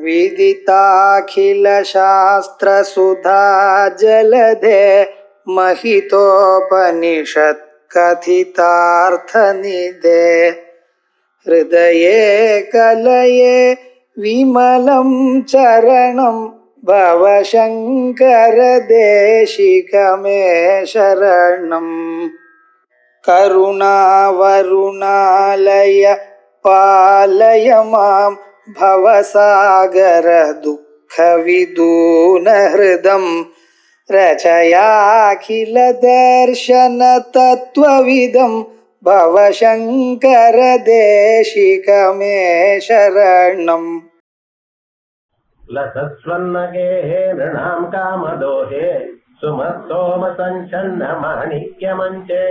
विदिताखिलशास्त्रसुधा जलधे महितोपनिषत् कथितार्थनिधे हृदये कलये विमलं चरणं भवशङ्कर देशिकमे शरणम् करुणावरुणालय पालय मां भवसागर दुःखविदूनहृदं रचयाखिल दर्शन तत्त्वविदं भवशङ्कर देशिकमे शरणम् लसत्स्वर्णगेहे नृणां कामदोहे सुमस्तोमसञ्छन्न माणिक्यमञ्चे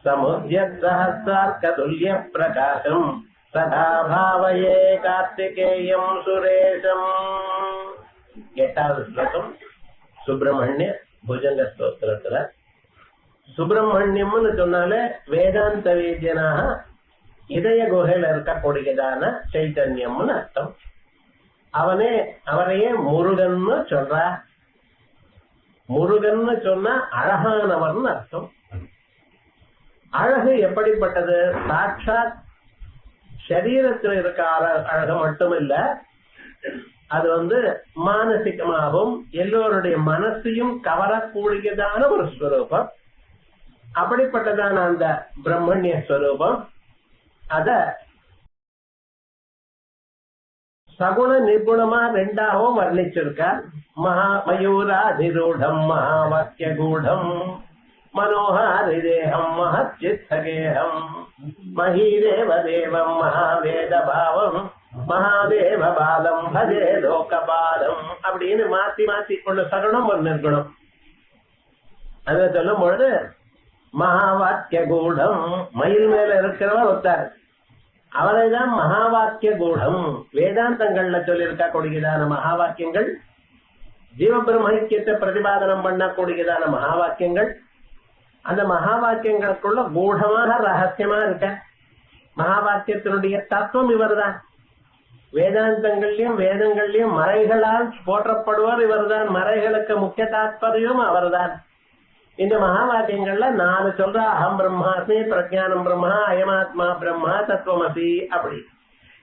समुद्यत्सहस्रार्कतुल्यप्रकाशम् सदा भावये कार्तिकेयं सुरेशम्. எட்டாவது ஸ்லோகம் சுப்பிரமணிய புஜங்க ஸ்தோத்திரத்துல சுப்பிரமணியம்னு சொன்னாலே வேதாந்த வேத்யனாக இதய குகையில இருக்கக்கூடியதான சைத்தன்யம்னு அர்த்தம். அவரையே முருகன்னு சொல்ற. முருகன்னு சொன்னா அழகானவர்னு அர்த்தம். அழகு எப்படிப்பட்டது? சாட்சாத் சரீரத்தில் இருக்க அழகு மட்டுமில்ல, அது மானசிகமாகவும் எல்லோருடைய மனசையும் கவரக்கூடியதான ஒரு ஸ்வரூபம். அப்படிப்பட்டதான அந்த பிரம்மண்ய ஸ்வரூபம் அத சகுண நிர்குணமா ரெண்டாகவும் வர்ணிச்சிருக்கார். மயூராதிரூடம் மகாவாக்கிய கூடம் மனோஹாரிதேகம் மஹச்சித்தகேகம் மஹீதேவ தேவம் மகாவேத பாவம் மகாதேவ பாலம் பஜே லோகபாலம் அப்படின்னு மாத்தி மாத்தி கொண்டு சகுணம் ஒரு நிர்குணம். அத சொல்லும் பொழுது மகாவாக்கிய கூடம், மயில் மேல இருக்கிறவர் ஒத்தார், அவரைதான் மகாவாக்கிய கூடம். வேதாந்தங்கள்ல சொல்லியிருக்க கூடியதான மகாவாக்கியங்கள், ஜீவபிரம ஐக்கியத்தை பிரதிபாதனம் பண்ணக்கூடியதான மகாவாக்கியங்கள், அந்த மகாவாக்கியங்களுக்குள்ள கூடமாக ரகசியமா இருக்க மகாவாக்கியத்தினுடைய தத்துவம் இவர்தான். வேதாந்தங்கள்லயும் வேதங்கள்லயும் மறைகளால் போற்றப்படுவார் இவர்தான். மறைகளுக்கு முக்கிய தாத்பரியம் அவர்தான். இந்த மகாவாக்கியங்கள்ல 4 சொல்ற, அகம் பிரம்மாஸ்மி, பிரஜானம் பிரம்மா, அயமாத்மா பிரம்மா, தத்துவமசி. அப்படி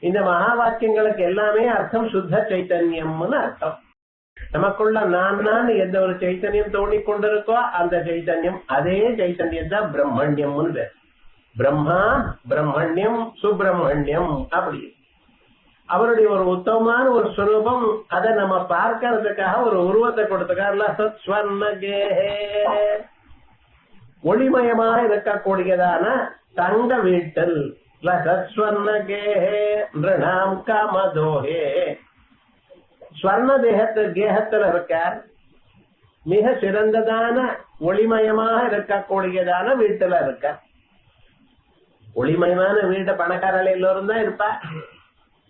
இந்த மகாவாக்கியங்களுக்கு எல்லாமே அர்த்தம் சுத்த சைத்தன்யம்னு அர்த்தம். நமக்குள்ள நான் எந்த ஒரு சைத்தன்யம் தோணிக்கொண்டிருக்கோ அந்த சைத்தன்யம், அதே சைத்தன்யம் தான் பிரம்மண்யம்னு. பிரம்மா, பிரம்மண்யம், சுப்பிரமணியம். அப்படி அவருடைய ஒரு உத்தமமான ஒரு ஸ்வரூபம். அதை நம்ம பார்க்கறதுக்காக ஒரு உருவத்தை கொடுத்துக்காருல. ஒளிமயமாக இருக்கக்கூடியதான தங்க வீட்டில் காமதோஹே ஸ்வர்ண கேகத்துல இருக்கார். மிக சிறந்ததான ஒளிமயமாக இருக்கக்கூடியதான வீட்டுல இருக்க. ஒளிமயமான வீட்டை பணக்காரர்கள் எல்லோரும் தான் இருப்பா.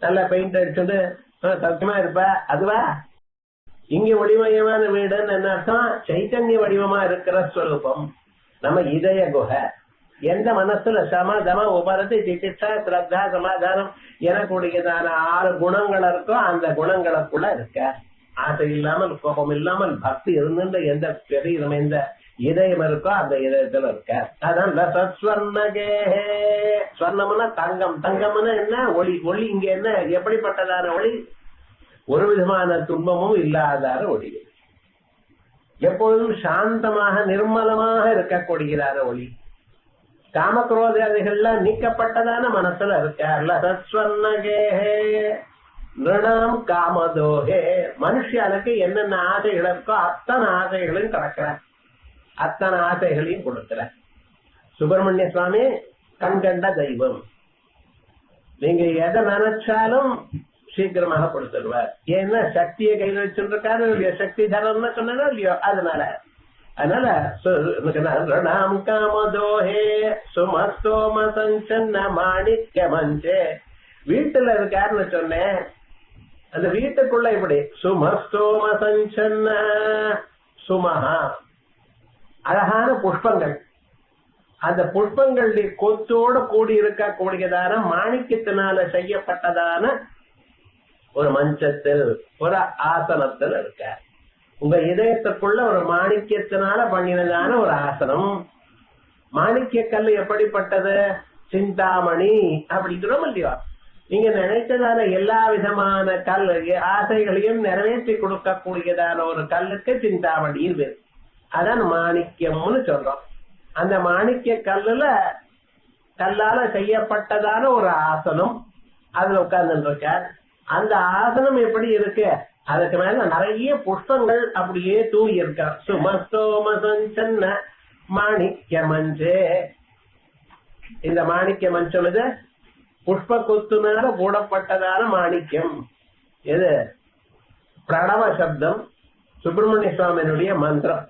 நல்ல பெயிண்ட் அடிச்சுட்டு சௌக்கியமா இருப்பா. அதுவா இங்க ஒளிமயமான வீடுன்னு என்ன அர்த்தம்? சைத்தன்ய வடிவமா இருக்கிற ஸ்வரூபம் நம்ம இதய குகை. எந்த மனசுல சமதம உபரதி சிகிச்சா ஸ்ரத்தா சமாதானம் எனக்கூடியதான 6 குணங்கள் இருக்கோ அந்த குணங்களுக்குள்ள இருக்க. ஆசை இல்லாமல், கோபம் இல்லாமல், பக்தி இருந்துட்டு எந்த பெரிய எந்த இதயம் இருக்கோ அந்த இதயத்துல இருக்க. அதான் ஸ்வர்ணம்னா தங்கம். தங்கம்னா என்ன? ஒளி. ஒளி இங்க என்ன? எப்படிப்பட்டதான ஒளி? ஒரு விதமான துன்பமும் இல்லாதார ஒளி. எப்பொழுதும் சாந்தமாக நிர்மலமாக இருக்கக்கூடியதான ஒளி. காமக்ரோதாதிகள்ல நீக்கப்பட்டதான மனசுல இருக்கார்ல. நிருணாம் காமதோஹே. மனுஷனுக்கு என்னென்ன ஆசைகள் இருக்கோ அத்தனை ஆசைகளையும் கிடக்கிறார், அத்தனை ஆசைகளையும் கொடுக்கிற சுப்பிரமணிய சுவாமி கண்கண்ட தெய்வம். நீங்க எதை நினைச்சாலும் சீக்கிரமாக கொடுத்துருவார். ஏன்னா சக்தியை கையில் வச்சுருக்காரு இல்லையோ, சக்தி தரம்னு சொன்னா இல்லையோ, அதனால நிருணாம் காமதோஹே சுமஸ்தோம சஞ்சன்ன மாணிக்க மஞ்சே. வீட்டுல இருக்காருன்னு சொன்னேன். அந்த வீட்டுக்குள்ள இப்படி சுமஸ்தோம சஞ்சன்ன சுமஹா, அழகான புஷ்பங்கள். அந்த புஷ்பங்களுடைய கொத்தோடு கூடி இருக்க கூடியதான மாணிக்கத்தினால செய்யப்பட்டதான ஒரு மஞ்சத்தில் ஒரு ஆசனத்தில் இருக்க. உங்க இதயத்துக்குள்ள ஒரு மாணிக்கத்தினால பண்ணினதான ஒரு ஆசனம். மாணிக்க கல் எப்படிப்பட்டது? சிந்தாமணி அப்படிங்கிறோம் இல்லையா? நீங்க நினைத்ததான எல்லா விதமான கல் ஆசைகளையும் நிறைவேற்றி கொடுக்கக்கூடியதான ஒரு கல்லுக்கு சிந்தாமணின்னு பேர். அதான் மாணிக்கம்னு சொல்றோம். அந்த மாணிக்க கல்லால செய்யப்பட்டதான ஒரு ஆசனம், அதுல உட்கார்ந்து இருக்கார். அந்த ஆசனம் எப்படி இருக்கு? அதுக்கு மேல நிறைய புஷ்பங்கள் அப்படியே தூங்கி இருக்கார். சுமஸ்தோமசன்ன மாணிக்க மஞ்சே. இந்த மாணிக்க மஞ்சம் இது புஷ்ப கொத்துனால போடப்பட்டதான மாணிக்கம். எது? பிரணவ சப்தம், சுப்பிரமணிய சுவாமியினுடைய மந்திரம்.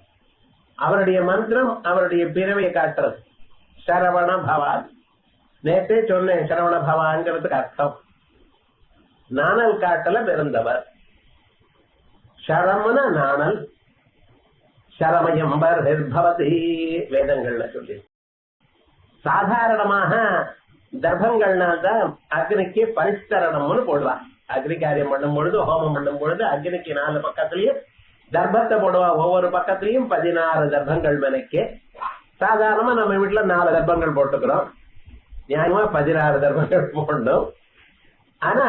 அவருடைய மந்திரம் அவருடைய பிறவையை காட்டுறது. சரவண பவா. நேற்றே சொன்னேன் சரவண பவாங்கிறதுக்கு அர்த்தம் நாணல் காட்டல பிறந்தவர். சரமன நாணல், சரமயம்பர் ஹிர்பவதி வேதங்கள்ல சொல்லி. சாதாரணமாக தர்ப்பங்கள்னால்தான் அக்னிக்கு பரிஷ்கரணம்னு போடுவான். அக்னி காரியம் பண்ணும் பொழுது, ஹோமம் பண்ணும் பொழுது அக்னிக்கு 4 பக்கத்திலையும் தர்ப்பத்தை போடுவா. ஒவ்வொரு பக்கத்திலையும் 16 தர்ப்பங்கள் மெனக்கு. சாதாரணமா நம்ம வீட்டுல 4 தர்ப்பங்கள் போட்டுக்கிறோம். நியாயமா 16 தர்ப்பங்கள் போடணும். ஆனா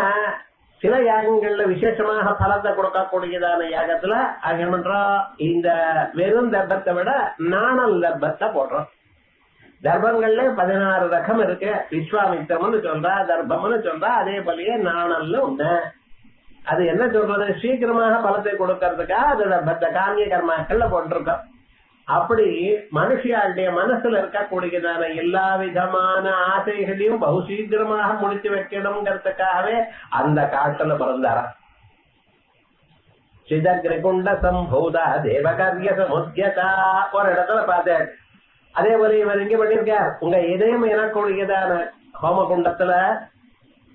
சில யாகங்கள்ல விசேஷமாக பலத்தை கொடுக்கக்கூடியதான யாகத்துல அங்க பண்றோம், இந்த வெறும் தர்ப்பத்தை விட நாணல் தர்ப்பத்தை போடுறோம். தர்ப்பங்கள்ல 16 ரகம் இருக்கு. விஸ்வாமித்திரம்னு சொல்றா, தர்ப்பம்னு சொல்றா, அதே போலயே நாணல்னு ஒண்ணு. அது என்ன சொல்றது? சீக்கிரமாக பலத்தை கொடுக்கறதுக்காக அது தர்ப்பத்தை காமிய கர்மாக்கள்ல போட்டிருக்கோம். அப்படி மனுஷியாளுடைய மனசுல இருக்கக்கூடியதான எல்லா விதமான ஆசைகளையும் பகு சீக்கிரமாக முடித்து வைக்கணுங்கிறதுக்காகவே அந்த காட்டுல பிறந்தாரா. சிதகிரிகுண்ட சம்பூதா தேவகாரிய சமுத்தியதா ஒரு இடத்துல பார்த்தேன். அதே போல இவர் இங்க பண்ணிருக்கார். உங்க இதயம் எனக்கூடியதான ஹோமகுண்டத்துல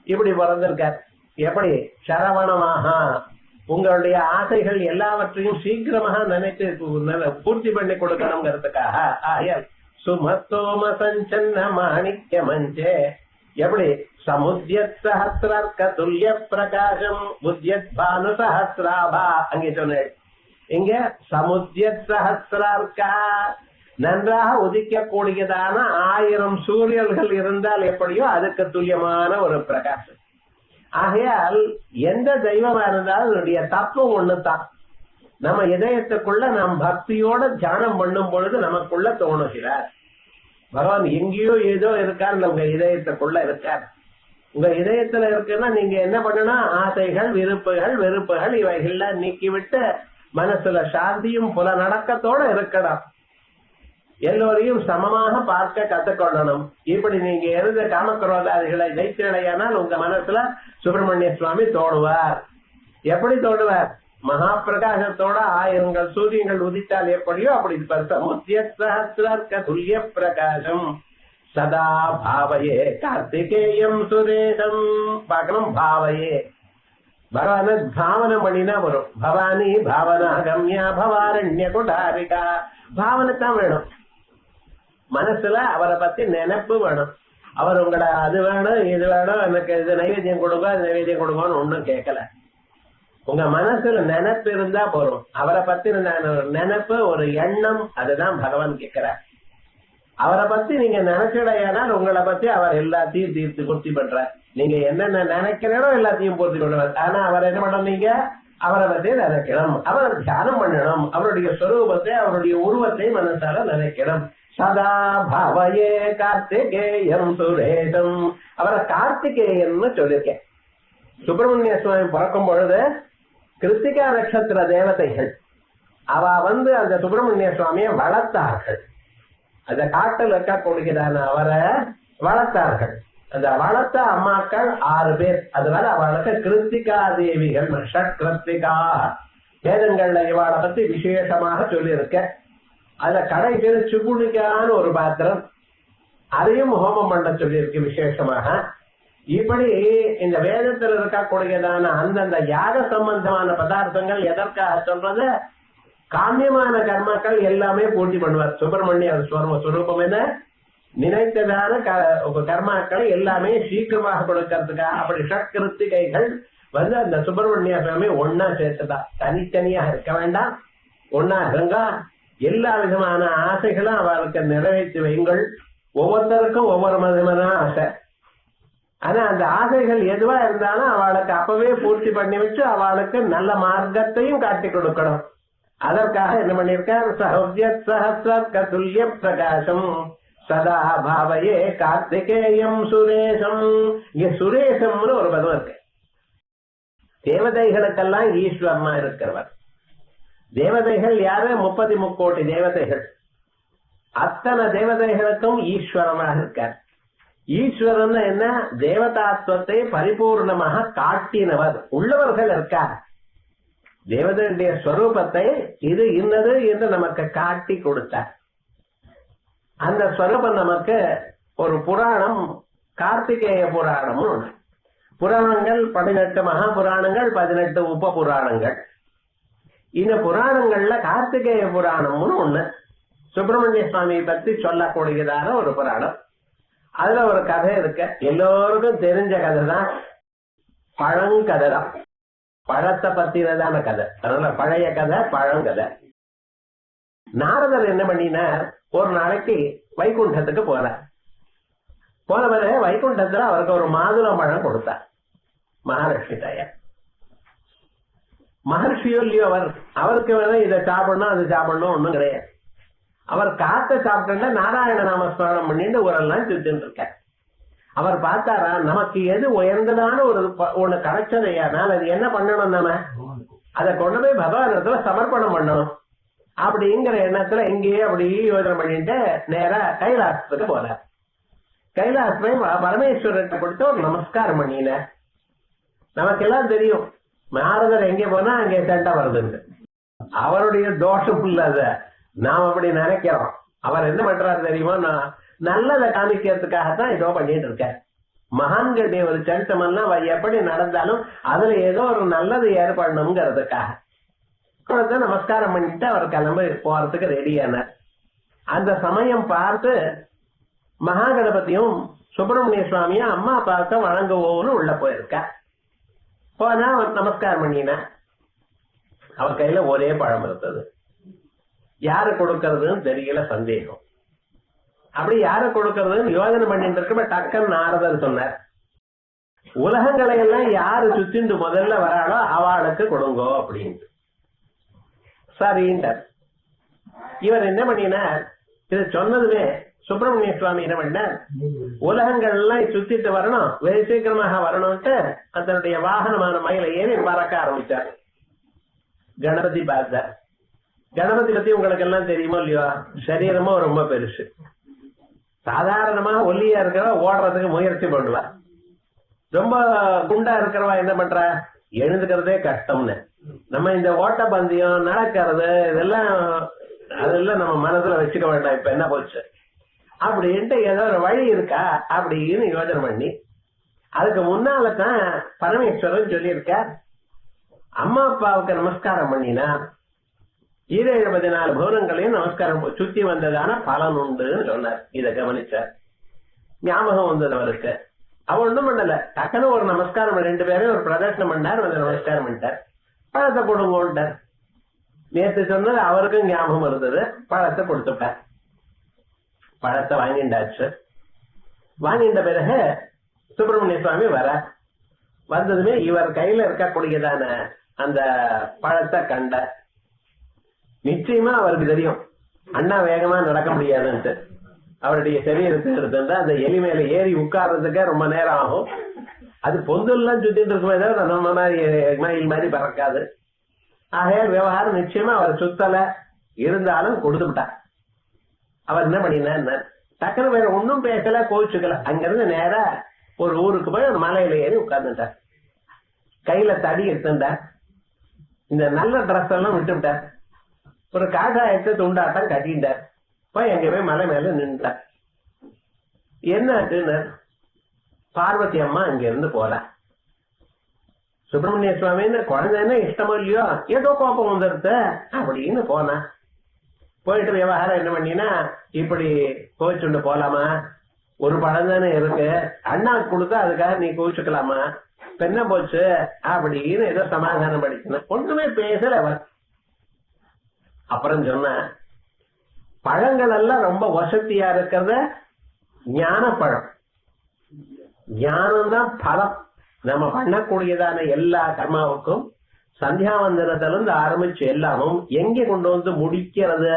இப்படி பிறந்திருக்கார். எப்படி? சரவணமாக உங்களுடைய ஆசைகள் எல்லாவற்றையும் சீக்கிரமாக நினைத்து பூர்த்தி பண்ணி கொடுக்கணுங்கிறதுக்காக. ஆயல் சுமத்தோம சஞ்சன்ன மாணிக்க மஞ்சே. எப்படி? சமுத்தியத் சஹஸ்ரார்க்க துல்லிய பிரகாசம் புத்தியத் பானு சஹஸ்ராபா. அங்கே சொன்னேன். இங்க சமுத்தியத் சஹஸ்ரார்க்கா, நன்றாக உதிக்கக்கூடியதான 1000 சூரியன்கள் இருந்தால் எப்படியோ அதுக்கு துல்லியமான ஒரு பிரகாசம். ஆகையால் எந்த தெய்வமா இருந்தாலும் அதனுடைய தத்துவம் ஒண்ணுதான். நம்ம இதயத்துக்குள்ள நாம் பக்தியோட தியானம் பண்ணும் பொழுது நமக்குள்ள தோணுகிறார். பகவான் எங்கேயோ ஏதோ இருக்கார், உங்க இதயத்துக்குள்ள இருக்கார். உங்க இதயத்துல இருக்குன்னா நீங்க என்ன பண்ணணும்? ஆசைகள், வெறுப்புகள் இவைகள்லாம் நீக்கிவிட்டு மனசுல சாந்தியும் புலநடக்கத்தோட இருக்கணும். எல்லோரையும் சமமாக பார்க்க கத்துக்கொள்ளணும். இப்படி நீங்க இருந்த காமக்ரோதாதிகளை ஜெயித்தடையானால் உங்க மனசுல சுப்பிரமணிய சுவாமி தோடுவார். எப்படி தோடுவார்? மகா பிரகாசத்தோட 1000 சூரியங்கள் உதித்தால் எப்படியோ அப்படி சமுத்திய சஹஸ்ரார்க்க துல்லிய பிரகாசம் சதா பாவையே கார்த்திகேயம் சுரேஷம். பார்க்கணும், பாவையே. பகவான பாவனை பண்ணினா வரும். பவானி பாவனா கம்யா பவாரண்ய குடாரிகா. பாவனை தான் வேணும். மனசுல அவரை பத்தி நினைப்பு வேணும். அவர் உங்களை அது வேணும் இது வேணும், எனக்கு இது நைவேத்தியம் கொடுங்க, அது நைவேத்தியம் கொடுங்கன்னு ஒன்னும் கேட்கல. உங்க மனசுல நினைப்பு இருந்தா போறோம். அவரை பத்தி நினைப்பு, ஒரு எண்ணம், அதுதான் பகவான் கேட்கிறார். அவரை பத்தி நீங்க நினைச்சடையானால் உங்களை பத்தி அவர் எல்லாத்தையும் தீர்த்து பூர்த்தி பண்றார். நீங்க என்னென்ன நினைக்கிறீங்களோ எல்லாத்தையும் பூர்த்தி பண்ணுவார். ஆனா அவர் என்ன பண்ணணும்? நீங்க அவரை பத்தி நினைக்கணும், அவரை தியானம் பண்ணணும், அவருடைய ஸ்வரூபத்தை, அவருடைய உருவத்தை மனசால நினைக்கணும். சதா பாவையே கார்த்திகேயம் சுரேஷம். அவரை கார்த்திகேயன்னு சொல்லியிருக்கேன். சுப்பிரமணிய சுவாமி பிறக்கும் பொழுது கிருத்திகா நட்சத்திர தேவதைகள் அவ அந்த சுப்பிரமணிய சுவாமியை வளர்த்தார்கள். அந்த காட்டில் இருக்கக்கூடியதான அவரை வளர்த்தார்கள். அந்த வளர்த்த அம்மாக்கள் 6 பேர். அதனால அவளுக்கு கிருத்திகா தேவிகள், கிருத்திகா. வேதங்கள்ல இவாளை பத்தி விசேஷமாக சொல்லியிருக்க. அதுல கடைசியில் சுகுணிக்கான ஒரு பாத்திரம், அதையும் ஹோமம் பண்ண சொல்லியிருக்கு விசேஷமாக. இப்படி இந்த வேதத்தில் இருக்கக்கூடியதான அந்தந்த யாக சம்பந்தமான பதார்த்தங்கள் எதற்காக சொல்றது? காமியமான கர்மாக்கள் எல்லாமே பூர்த்தி பண்ணுவார் சுப்பிரமணிய ஸ்வரூபம். என்ன? நினைத்ததான கர்மாக்களை எல்லாமே சீக்கிரமாக கொடுக்கறதுக்காக. அப்படி ஷட்கிருத்திகைகள் வந்து அந்த சுப்பிரமணிய சுவாமி ஒன்னா சேர்த்துதான், தனித்தனியா இருக்க வேண்டாம், ஒன்னா இருங்க, எல்லா விதமான ஆசைகளும் அவளுக்கு நிறைவேற்றி வைங்கள். ஒவ்வொருத்தருக்கும் ஒவ்வொரு விதமான ஆசை. ஆனா அந்த ஆசைகள் எதுவா இருந்தாலும் அவளுக்கு அப்பவே பூர்த்தி பண்ணி வச்சு அவளுக்கு நல்ல மார்க்கத்தையும் காட்டி கொடுக்கணும். அதற்காக என்ன பண்ணிருக்கார், சஹஸ்ரத்துல்ய பிரகாசம் சதா பாவையே கார்த்திகேயம் சுரேஷம். இங்க சுரேஷம்னு ஒரு பதம் இருக்கு. தேவதைகளுக்கெல்லாம் ஈஸ்வரமா இருக்கிறவர். தேவதைகள் யாரு? 33 கோடி தேவதைகள். அத்தனை தேவதைகளுக்கும் ஈஸ்வரமாக இருக்கார். ஈஸ்வரன் என்ன? தேவதாத்வத்தை பரிபூர்ணமாக காட்டினவர். உள்ளவர்கள் இருக்கார். தேவதையுடைய ஸ்வரூபத்தை இது இன்னது என்று நமக்கு காட்டி கொடுத்தார். அந்த ஸ்வரூபம் நமக்கு ஒரு புராணம், கார்த்திகேய புராணம். புராணங்கள் 18 மகா புராணங்கள், 18 உப புராணங்கள். இந்த புராணங்கள்ல கார்த்திகேய புராணம்னு ஒண்ணு, சுப்பிரமணிய சுவாமியை பத்தி சொல்லக்கூடியதான ஒரு புராணம். அதுல ஒரு கதை இருக்க, எல்லோருக்கும் தெரிஞ்ச கதை தான், பழங்கதை தான். பழத்தை பத்தினதான கதை. அதனால பழைய கதை, பழங்கதை. நாரதர் என்ன பண்ணினார், ஒரு நாளைக்கு வைகுண்டத்துக்கு போனார். போன பிறகு வைகுண்டத்துல அவருக்கு ஒரு மாதுளம் பழம் கொடுத்தார் மகாலட்சுமி தாயார். மகர்ஷியோ இல்லையோ அவருக்கு இதை சாப்பிடணும் அது சாப்பிடணும் ஒண்ணும் கிடையாது. அவர் காத்த சாப்பிட்டு நாராயண நாமஸ்மரணம் பண்ணிட்டு ஊரெல்லாம் சுத்தின்னு இருக்கார். அவர் பார்த்தாரா, நமக்கு எது உயர்ந்ததான ஒண்ணு கிடைச்சதையானால் அது என்ன பண்ணணும், நம்ம அதை கொண்டு போய் பகவானத்துல சமர்ப்பணம் பண்ணணும் அப்படிங்கிற எண்ணத்துல இங்கேயே அப்படி யோசனை பண்ணிட்டு நேரா கைலாசத்துக்கு போறார். கைலாசத்தை பரமேஸ்வரர்கிட்ட கொடுத்து ஒரு நமஸ்காரம் பண்ணின. நமக்கெல்லாம் தெரியும், நாரதர் எங்கே போனா அங்கே சண்டை வருதுன்னு. அவருடைய தோஷம் இல்லாத நாம் அப்படி நினைக்கிறோம். அவர் என்ன பண்றாரு தெரியுமா, நல்லதை காமிக்கிறதுக்காகத்தான் ஏதோ பண்ணிட்டு இருக்க. மகான்களுடைய ஒரு சரித்தம் எல்லாம் எப்படி நடந்தாலும் அதுல ஏதோ ஒரு நல்லது ஏற்படணுங்கிறதுக்காக நமஸ்காரம் பண்ணிட்டு அவர் கிளம்பி போறதுக்கு ரெடியானார். அந்த சமயம் பார்த்து மகா கணபதியும் சுப்பிரமணிய சுவாமியும் அம்மா அப்பாவுக்கு வழங்குவோம்னு உள்ள போயிருக்கா. போனா அவர் நமஸ்காரம் பண்ணினா, அவர் கையில ஒரே பழம் இருந்தது. யாரு கொடுக்கறதுன்னு தெரியல, சந்தேகம். அப்படி யார கொடுக்கறதுன்னு யோசனை பண்ணிட்டு இருக்க டக்குன்னு நாரதர் சொன்னார், உலகங்களை எல்லாம் யாரு சுத்திண்டு முதல்ல வராளோ அவளுக்கு கொடுங்கோ அப்படின்ட்டு. சரின்றார். இவர் என்ன பண்ணினார், இது சொன்னதுமே சுப்பிரமணிய சுவாமி என்ன பண்ணார், உலகங்கள் எல்லாம் சுத்திட்டு வரணும், வெகு சீக்கிரமாக வரணும்ட்டு அதனுடைய வாகனமான மயில ஏறி பறக்க ஆரம்பிச்சார். கணபதி பார்த்தார். கணபதி பத்தி உங்களுக்கு எல்லாம் தெரியுமோ இல்லையோ, சரீரமும் ரொம்ப பெருசு. சாதாரணமா ஒல்லியா இருக்கிறவா ஓடுறதுக்கு முயற்சி பண்ணுவா. ரொம்ப குண்டா இருக்கிறவா என்ன பண்றா, எழுந்துக்கிறதே கஷ்டம்னு. நம்ம இந்த ஓட்ட பந்தயம் நடக்கிறது அதெல்லாம் நம்ம மனசுல வச்சுக்க வேண்டாம், இப்ப என்ன போச்சு அப்படின்ட்டு ஏதோ ஒரு வழி இருக்கா அப்படின்னு யோசனை பண்ணி, அதுக்கு முன்னாலதான் பரமேஸ்வரன் சொல்லியிருக்கார், அம்மா அப்பாவுக்கு நமஸ்காரம் பண்ணினா 74 புவனங்களையும் நமஸ்காரம் சுத்தி வந்ததான பலன் உண்டுன்னு சொன்னார். இதை கவனிச்சார். ஞாபகம் வந்தது அவருக்கு. அவ ஒண்ணும் பண்ணல, டக்குன்னு ஒரு நமஸ்காரம் 2 பேரும் ஒரு பிரதர்ஷனம் பண்ணார். வந்து நமஸ்காரம் பண்ணிட்டார். பழத்தை கொடுங்கோன்ட்டார். நேற்று சொன்னது அவருக்கும் ஞாபகம் இருந்தது. பழத்தை கொடுத்துட்டார். பழத்தை வாங்கிண்டாச்சு. வாங்கிட்ட பிறகு சுப்பிரமணிய சுவாமி வர வந்ததுமே இவர் கையில இருக்கக்கூடியதான அந்த பழத்தை கண்ட. நிச்சயமா அவருக்கு தெரியும் அண்ணா வேகமா நடக்க முடியாதுன்ட்டு. அவருடைய சரீரத்தை எடுத்து அந்த எலி மேல ஏறி உட்கார்றதுக்கே ரொம்ப நேரம் ஆகும். அது பொந்தெல்லாம் சுத்திட்டு இருக்குமே தவிர நம்ம மாதிரி மயில் மாதிரி பறக்காது. ஆகையால் விவகாரம் நிச்சயமா அவர் சுத்தல இருந்தாலும் கொடுத்துட்டார். அவர் என்ன பண்ணினார், டக்குனு வேற ஒன்னும் பேசல, கோவிச்சுக்கல. அங்கிருந்து நேரா ஒரு ஊருக்கு போய் ஒரு மலையில ஏறி உட்கார்ந்துட்டார். கையில தடி எடுத்துட்டார். இந்த நல்ல டிரெஸ் எல்லாம் விட்டுவிட்டார். ஒரு காஷாயத்தை துண்டாட்டம் கட்டிட்டார். போய் எங்க போய் மலை மேல நின்றுட்டார். என்ன பார்வதி அம்மா அங்க இருந்து போற. சுப்பிரமணிய சுவாமின்னு குழந்தைன்னா இஷ்டமோ இல்லையோ, ஏதோ கோபம் வந்துருத்த அப்படின்னு போனா. போயிட்டு விவகாரம் என்ன பண்ணினா, இப்படி கோவிச்சுண்டு போலாமா, ஒரு பழம் தானே இருக்கு, அண்ணாக்கு கொடுத்தா அதுக்காக நீ கோச்சுக்கலாமா, பெண்ண போச்சு அப்படின்னு ஏதோ சமாதானம் படிக்கணும். ஒண்ணுமே பேசல அவர். அப்புறம் சொன்ன பழங்கள் எல்லாம் ரொம்ப வசதியா இருக்கிறத ஞான பழம். ஞானம் தான் பலம். நம்ம பண்ணக்கூடியதான எல்லா கர்மாவுக்கும் சந்தியாவந்தனத்திலிருந்து ஆரம்பிச்சு எல்லாமும் எங்கே கொண்டு வந்து முடிக்கிறது?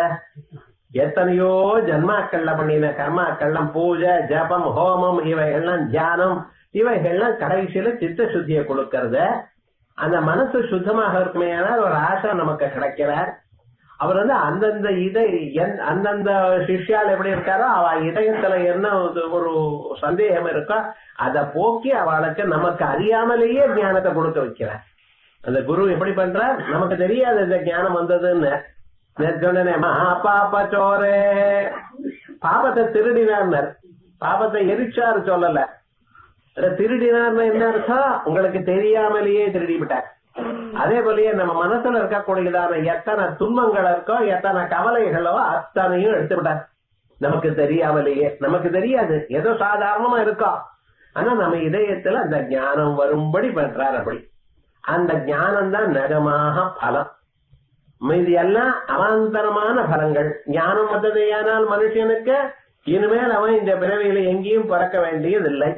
எத்தனையோ ஜன்மாக்கள்ல பண்ணின கர்மாக்கள்லாம் பூஜை, ஜபம், ஹோமம், இவைகள்லாம் தியானம், இவைகள்லாம் கடைசியில சித்த சுத்தியை கொடுக்கறது. அந்த மனசு சுத்தமாக இருக்குமே ஆனால் ஒரு ஆசை நமக்கு கிடைக்கிறார். அவர் அந்தந்த அந்தந்த சிஷ்யால் எப்படி இருக்காரோ அவ இதயத்துல என்ன ஒரு சந்தேகம் இருக்கோ அதை போக்கி அவளுக்கு நமக்கு அறியாமலேயே ஞானத்தை கொடுக்க வைக்கிறார். அந்த குரு எப்படி பண்றார்? நமக்கு தெரியாது இந்த ஞானம் வந்ததுன்னு. சொன்னே மகா பாப்ப சோரே, பாபத்தை திருடினார், பாபத்தை எரிச்சாரு சொல்லல. திருடினார்னு என்ன அர்த்தம்? உங்களுக்கு தெரியாமலேயே திருடி விட்டார். அதே போலயே நம்ம மனசுல இருக்கக்கூடியதான எத்தனை துன்பங்கள் இருக்கோ, எத்தனை கவலைகளோ அத்தனையும் எடுத்து விட்டார் நமக்கு தெரியாமலேயே. நமக்கு தெரியாது, ஏதோ சாதாரணமா இருக்கோம். ஆனா நம்ம இதயத்துல அந்த ஞானம் வரும்படி பண்றார். அப்படி அந்த ஞானம் தான் நிஜமாக பலம். மீதி எல்லாம் அவாந்தரமான பலங்கள். ஞானம் வந்ததையானால் மனுஷனுக்கு இனிமேல் அவன் இந்த பிறவியில எங்கேயும் பிறக்க வேண்டியதில்லை.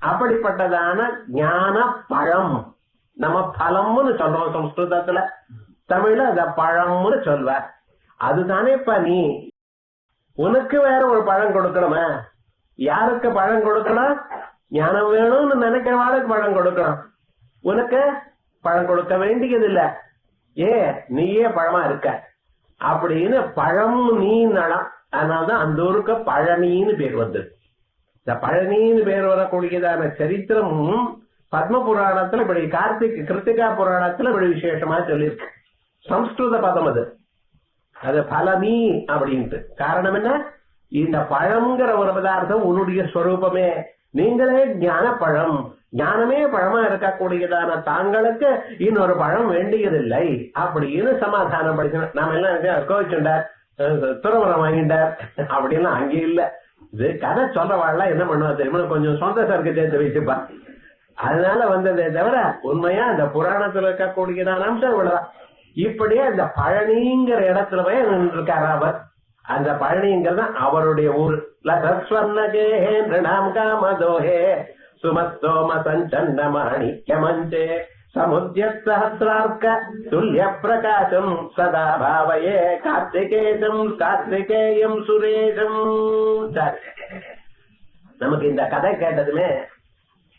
அப்படிப்பட்டதான ஞான பழம் நம்ம பழம்னு சொல்றோம் சம்ஸ்கிருதத்துல. தமிழ்ல அத பழம்னு சொல்வார். அதுதானேப்பா நீ. உனக்கு வேற ஒரு பழம் கொடுக்கணுமா? யாருக்கு பழம் கொடுக்கணும்? ஞானம் வேணும்னு நினைக்கிறவாளுக்கு பழம் கொடுக்கணும். உனக்கு பழம் கொடுக்க வேண்டியது இல்ல. நீயே பழமா இருக்க அப்படின்னு பழம் நீ நலம். அதனாலதான் அந்த ஊருக்கு பழனின்னு பேர் வந்தது. இந்த பழனின்னு பேர் வரக்கூடியதான சரித்திரமும் பத்ம புராணத்துல இப்படி கிருத்திகா புராணத்துல இப்படி விசேஷமா சொல்லியிருக்கு. சம்ஸ்கிருத பதம் அது. அது பலனி அப்படின்ட்டு. காரணம் என்ன? இந்த பழம்ங்கிற ஒரு பதார்த்தம் உன்னுடைய ஸ்வரூபமே. நீங்களே ஞான பழம், ஞானமே பழமா இருக்கக்கூடியதான தாங்களுக்கு இன்னொரு பழம் வேண்டியதில்லை அப்படின்னு சமாதானம் படிக்கணும். நாம எல்லாம் கோவிச்சுண்டார், துறவரம் வாங்கிட்டார் அப்படின்லாம் அங்கே இல்ல. இது கதை சொல்றவாள்லாம் என்ன பண்ணுவா தெரியுமா? கொஞ்சம் சொந்த சருக்கு சேர்த்து வச்சுப்பா. அதனால வந்ததே தவிர உண்மையா அந்த புராணத்துல இருக்கக்கூடியதான அம்சம் இவ்வளவுதான். இப்படியே அந்த பழனிங்கிற இடத்துல போய் இருக்காரு அவர். அந்த பழனிங்கிறது அவருடைய ஊர். லசஸ்வர்ணகேஹேந்திரணாம் காமதோஹே சுமத்தோம சஞ்சன்ன மாணிக்யமஞ்சே சமுத்யசஹஸ்ரார்க்க துல்லிய பிரகாசம் சதா பாவயே கார்த்திகேயம் கார்த்திகேயம் சுரேஷம். நமக்கு இந்த கதை கேட்டதுமே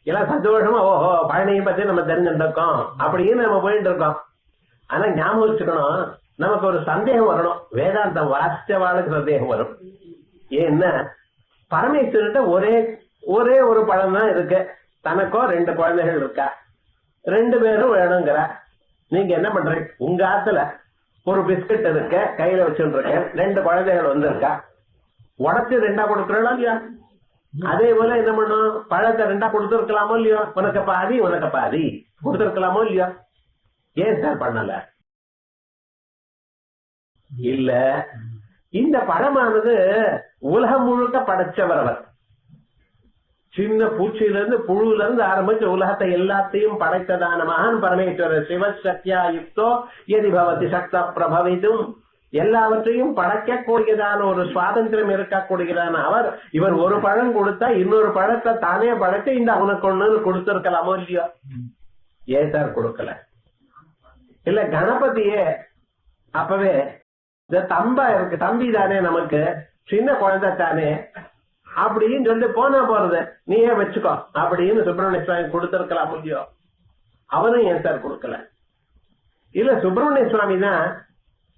எல்லாம் சந்தோஷமா ஓஹோ பழனியை பத்தி நம்ம தெரிஞ்சுருக்கோம் அப்படின்னு நம்ம போயிட்டு இருக்கோம். ஆனா ஞாபகம் வச்சுக்கணும், நமக்கு ஒரு சந்தேகம் வரணும். வேதாந்தம் வாசிச்சவாளுக்கு சந்தேகம் வரும். ஏன்னா பரமேஸ்வரர்கிட்ட ஒரே ஒரு பழம் தான் இருக்கு. தனக்கோ 2 குழந்தைகள் இருக்கா, 2 பேரும் வேணுங்கிற. நீங்க என்ன பண்றீங்க? உங்க ஆத்துல ஒரு பிஸ்கட் இருக்க கையில வச்சுட்டு இருக்க, 2 குழந்தைகள் வந்திருக்கா, உடச்சு 2ஆ கொடுக்குறோம் இல்லையா? அதே போல என்ன பண்ணும்? பழத்தை 2ஆ கொடுத்துருக்கலாமோ இல்லையோ? உனக்கு பாதி உனக்கு பாதி கொடுத்துருக்கலாமோ இல்லையோ? ஏன் சார் பண்ணல? இல்ல, இந்த பழமானது உலகம் முழுக்க படைச்சவர் அவர். சின்ன பூச்சியில இருந்து புழுல இருந்து ஆரம்பிச்சு உலகத்தை எல்லாத்தையும் படைத்ததான மகான் பரமேஸ்வரர். சிவசக்தியா யுக்தோ எதி பவதி சக்த பிரபவிதும். எல்லாவற்றையும் படைக்கக்கூடியதான ஒரு சுவாதந்திரம் இருக்கக்கூடியதான அவர். இவர் ஒரு பழம் கொடுத்தா இன்னொரு பழத்தை தானே படைச்சு இந்த அவனுக்கு ஒண்ணு கொடுத்திருக்கலாமோ இல்லையோ? ஏன் சார் கொடுக்கல? இல்ல கணபதியே அப்பவே இந்த தம்பி தானே, நமக்கு சின்ன குழந்தை தானே அப்படின்னு சொல்லி போனா போறது, நீயே வச்சுக்கோ அப்படின்னு சுப்பிரமணிய சுவாமி கொடுத்திருக்கலாம் இல்லையோ? அவனும் ஏன் சார் கொடுக்கல? இல்ல சுப்பிரமணிய சுவாமி தான்